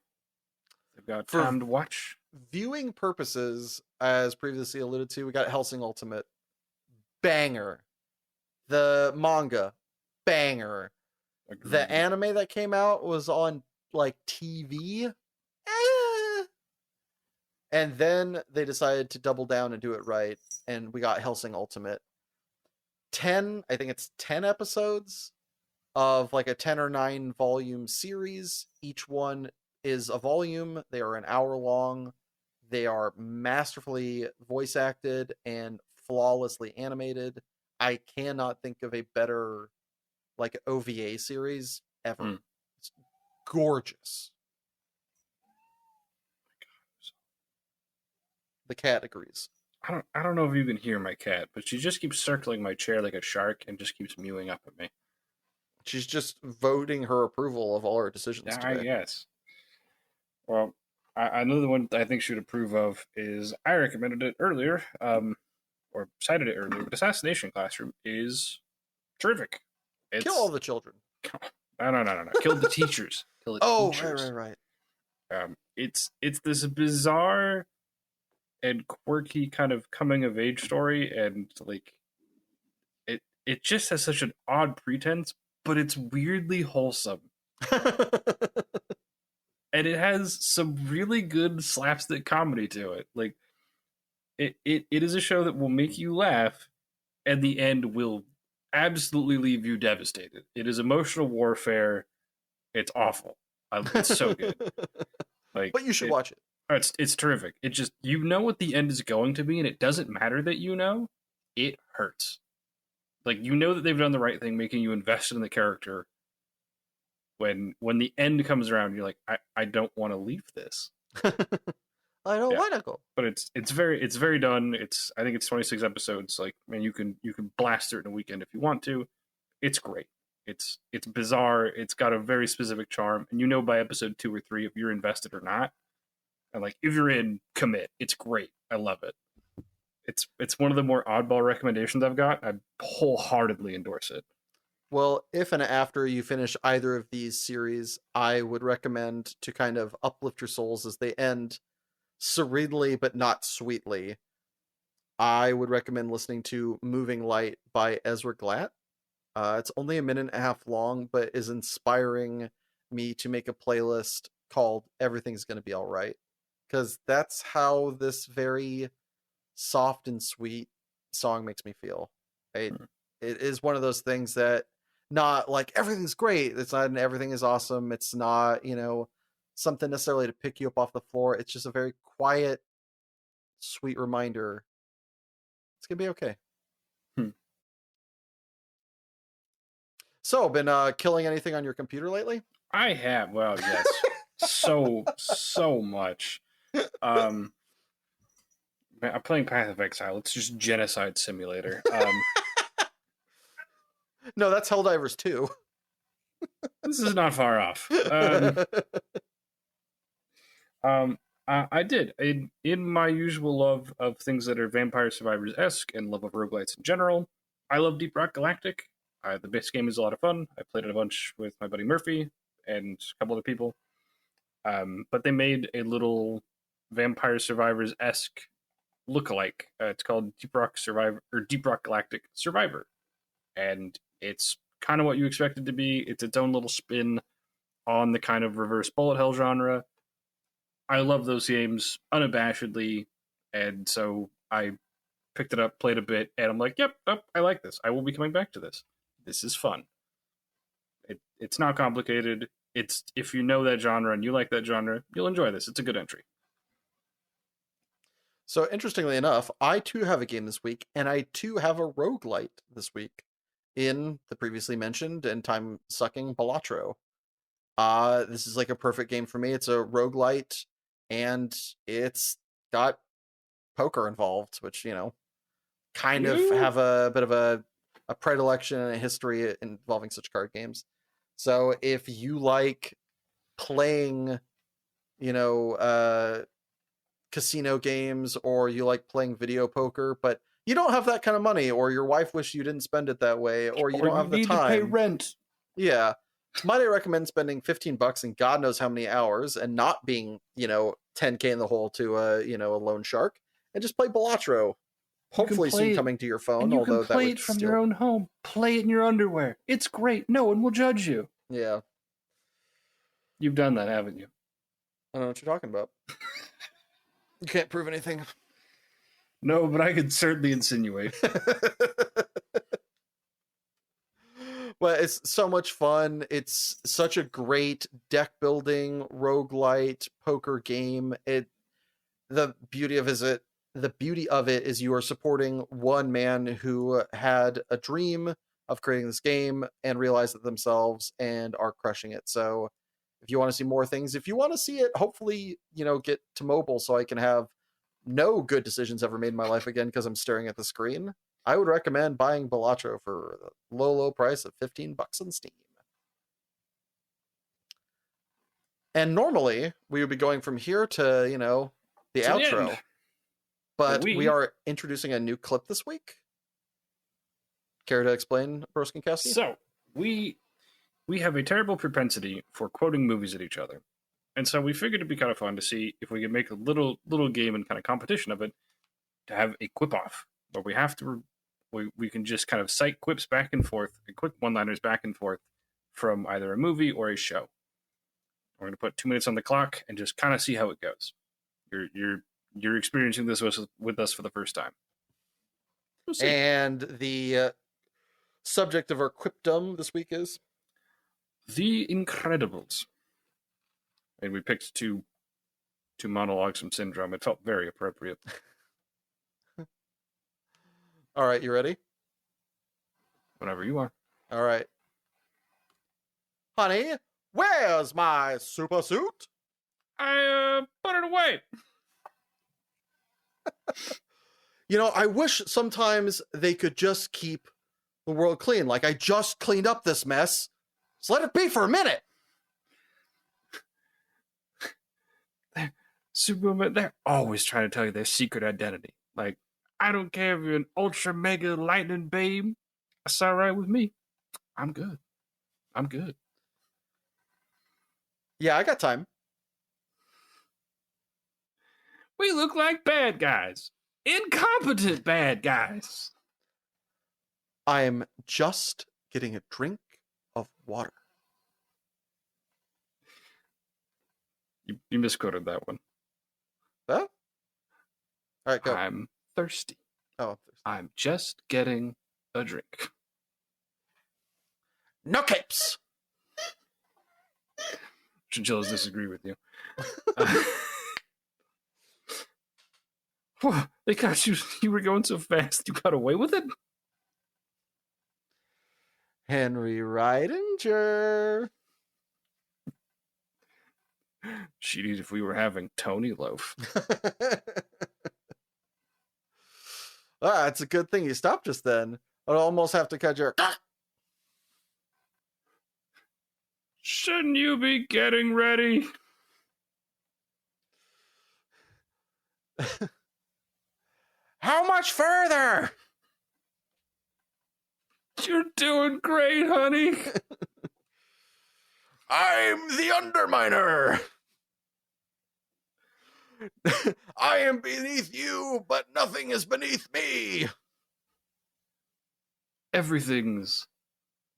They've got time to watch. Viewing purposes, as previously alluded to, we got Hellsing Ultimate. Banger. The manga. Banger. Agreed. The anime that came out was on like TV. And then they decided to double down and do it right. And we got Hellsing Ultimate. I think it's 10 episodes of like a 10 or 9 volume series. Each one is a volume. They are an hour long. They are masterfully voice acted and flawlessly animated. I cannot think of a better like OVA series ever. It's gorgeous. The cat agrees. I don't know if you can hear my cat, but she just keeps circling my chair like a shark and just keeps mewing up at me. She's just voting her approval of all our decisions today. I guess. Well, another one I think she would approve of is, I recommended it earlier, or cited it earlier, but Assassination Classroom is terrific. Kill all the children. No. Killed the teachers. Kill the Oh, teachers. right. It's this bizarre and quirky kind of coming of age story, and like it just has such an odd pretense, but it's weirdly wholesome. And it has some really good slapstick comedy to it. Like it is a show that will make you laugh, and the end will absolutely leave you devastated. It is emotional warfare. It's awful. It's so good. Like, but you should watch it. It's terrific. It just, you know what the end is going to be, and it doesn't matter that you know. It hurts. Like, you know that they've done the right thing, making you invested in the character. When the end comes around, you're like, I don't want to leave this. I don't want to go. But it's very done. I think it's 26 episodes. Like, man, you can blast it in a weekend if you want to. It's great. It's bizarre. It's got a very specific charm, and you know by episode 2 or 3 if you're invested or not. And like, if you're in, commit. It's great. I love it. It's one of the more oddball recommendations I've got. I wholeheartedly endorse it. Well, if and after you finish either of these series, I would recommend to kind of uplift your souls as they end serenely but not sweetly. I would recommend listening to Moving Light by Ezra Glatt. It's only a minute and a half long, but is inspiring me to make a playlist called Everything's Gonna Be Alright. Because that's how this very soft and sweet song makes me feel. It is one of those things that, not like everything's great. It's not an everything is awesome. It's not, something necessarily to pick you up off the floor. It's just a very quiet, sweet reminder. It's gonna be okay. So, been killing anything on your computer lately? I have. Well, yes. so much. I'm playing Path of Exile. It's just genocide simulator. No, that's Helldivers 2. This is not far off. I did in my usual love of things that are Vampire Survivors-esque and love of roguelites in general. I love Deep Rock Galactic. The base game is a lot of fun. I played it a bunch with my buddy Murphy and a couple other people. But they made a little Vampire Survivors-esque lookalike. It's called Deep Rock Galactic Survivor, and it's kind of what you expect it to be. It's its own little spin on the kind of reverse bullet hell genre. I love those games unabashedly, and so I picked it up, played a bit, and I'm like, yep, I like this. I will be coming back to this. This is fun. It's not complicated. It's, if you know that genre and you like that genre, you'll enjoy this. It's a good entry. So, interestingly enough, I too have a game this week, and I too have a roguelite this week in the previously mentioned and time-sucking Balatro. This is like a perfect game for me. It's a roguelite, and it's got poker involved, which, kind of have a bit of a predilection and a history involving such card games. So if you like playing, casino games, or you like playing video poker, but you don't have that kind of money, or your wife wished you didn't spend it that way, or you don't have the time to pay rent. Yeah. Might I recommend spending $15 and God knows how many hours and not being, $10K in the hole to a loan shark, and just play Balatro. Hopefully soon coming to your phone, and you although can play that would it from still... your own home. Play it in your underwear. It's great. No one will judge you. Yeah. You've done that, haven't you? I don't know what you're talking about. You can't prove anything. No, but I could certainly insinuate. Well, it's so much fun. It's such a great deck building roguelite poker game. The beauty of it is you are supporting one man who had a dream of creating this game and realized it themselves and are crushing it. So if you want to see more things, if you want to see it, hopefully, get to mobile so I can have no good decisions ever made in my life again because I'm staring at the screen, I would recommend buying Balatro for the low price of $15 on Steam. And normally we would be going from here to, the outro. But we are introducing a new clip this week. Care to explain, Broskinkowski? So we we have a terrible propensity for quoting movies at each other. And so we figured it'd be kind of fun to see if we could make a little game and kind of competition of it to have a quip off where we have to we can just kind of cite quips back and forth and quick one-liners back and forth from either a movie or a show. We're going to put 2 minutes on the clock and just kind of see how it goes. You're experiencing this with us for the first time. We'll see. And the subject of our quipdom this week is The Incredibles. And we picked two monologues from Syndrome. It felt very appropriate. All right, you ready? Whenever you are. All right. Honey, where's my super suit? I put it away. You know, I wish sometimes they could just keep the world clean. Like, I just cleaned up this mess. Just let it be for a minute. Superman, they're always trying to tell you their secret identity. Like, I don't care if you're an ultra mega lightning beam. That's all right with me. I'm good. Yeah, I got time. We look like bad guys. Incompetent bad guys. I am just getting a drink of water. You misquoted that one. Huh? All right, go. I'm thirsty. Oh, I'm thirsty. I'm just getting a drink. No capes. Chinchillas disagree with you. They got you. You were going so fast. You got away with it? Henry Ridinger. She'd eat if we were having Tony Loaf. It's a good thing you stopped just then. I'd almost have to cut your... Shouldn't you be getting ready? How much further? You're doing great, honey. I'm the Underminer. I am beneath you, but nothing is beneath me. Everything's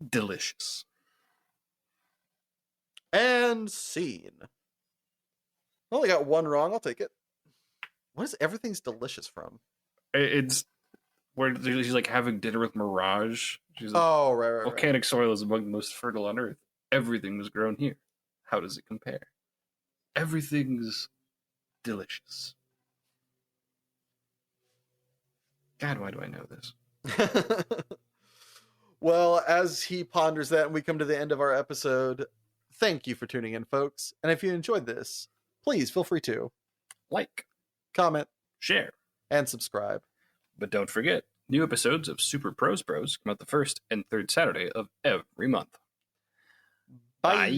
delicious. And scene. I only got one wrong. I'll take it. What is everything's delicious from? It's where she's like having dinner with Mirage. She's like, Oh, right. volcanic soil is among the most fertile on Earth. Everything was grown here. How does it compare? Everything's delicious. God, why do I know this? Well, as he ponders that and we come to the end of our episode, thank you for tuning in, folks. And if you enjoyed this, please feel free to Like, comment, share, and subscribe. but don't forget, new episodes of Super Pros Bros come out the first and third Saturday of every month. Bye.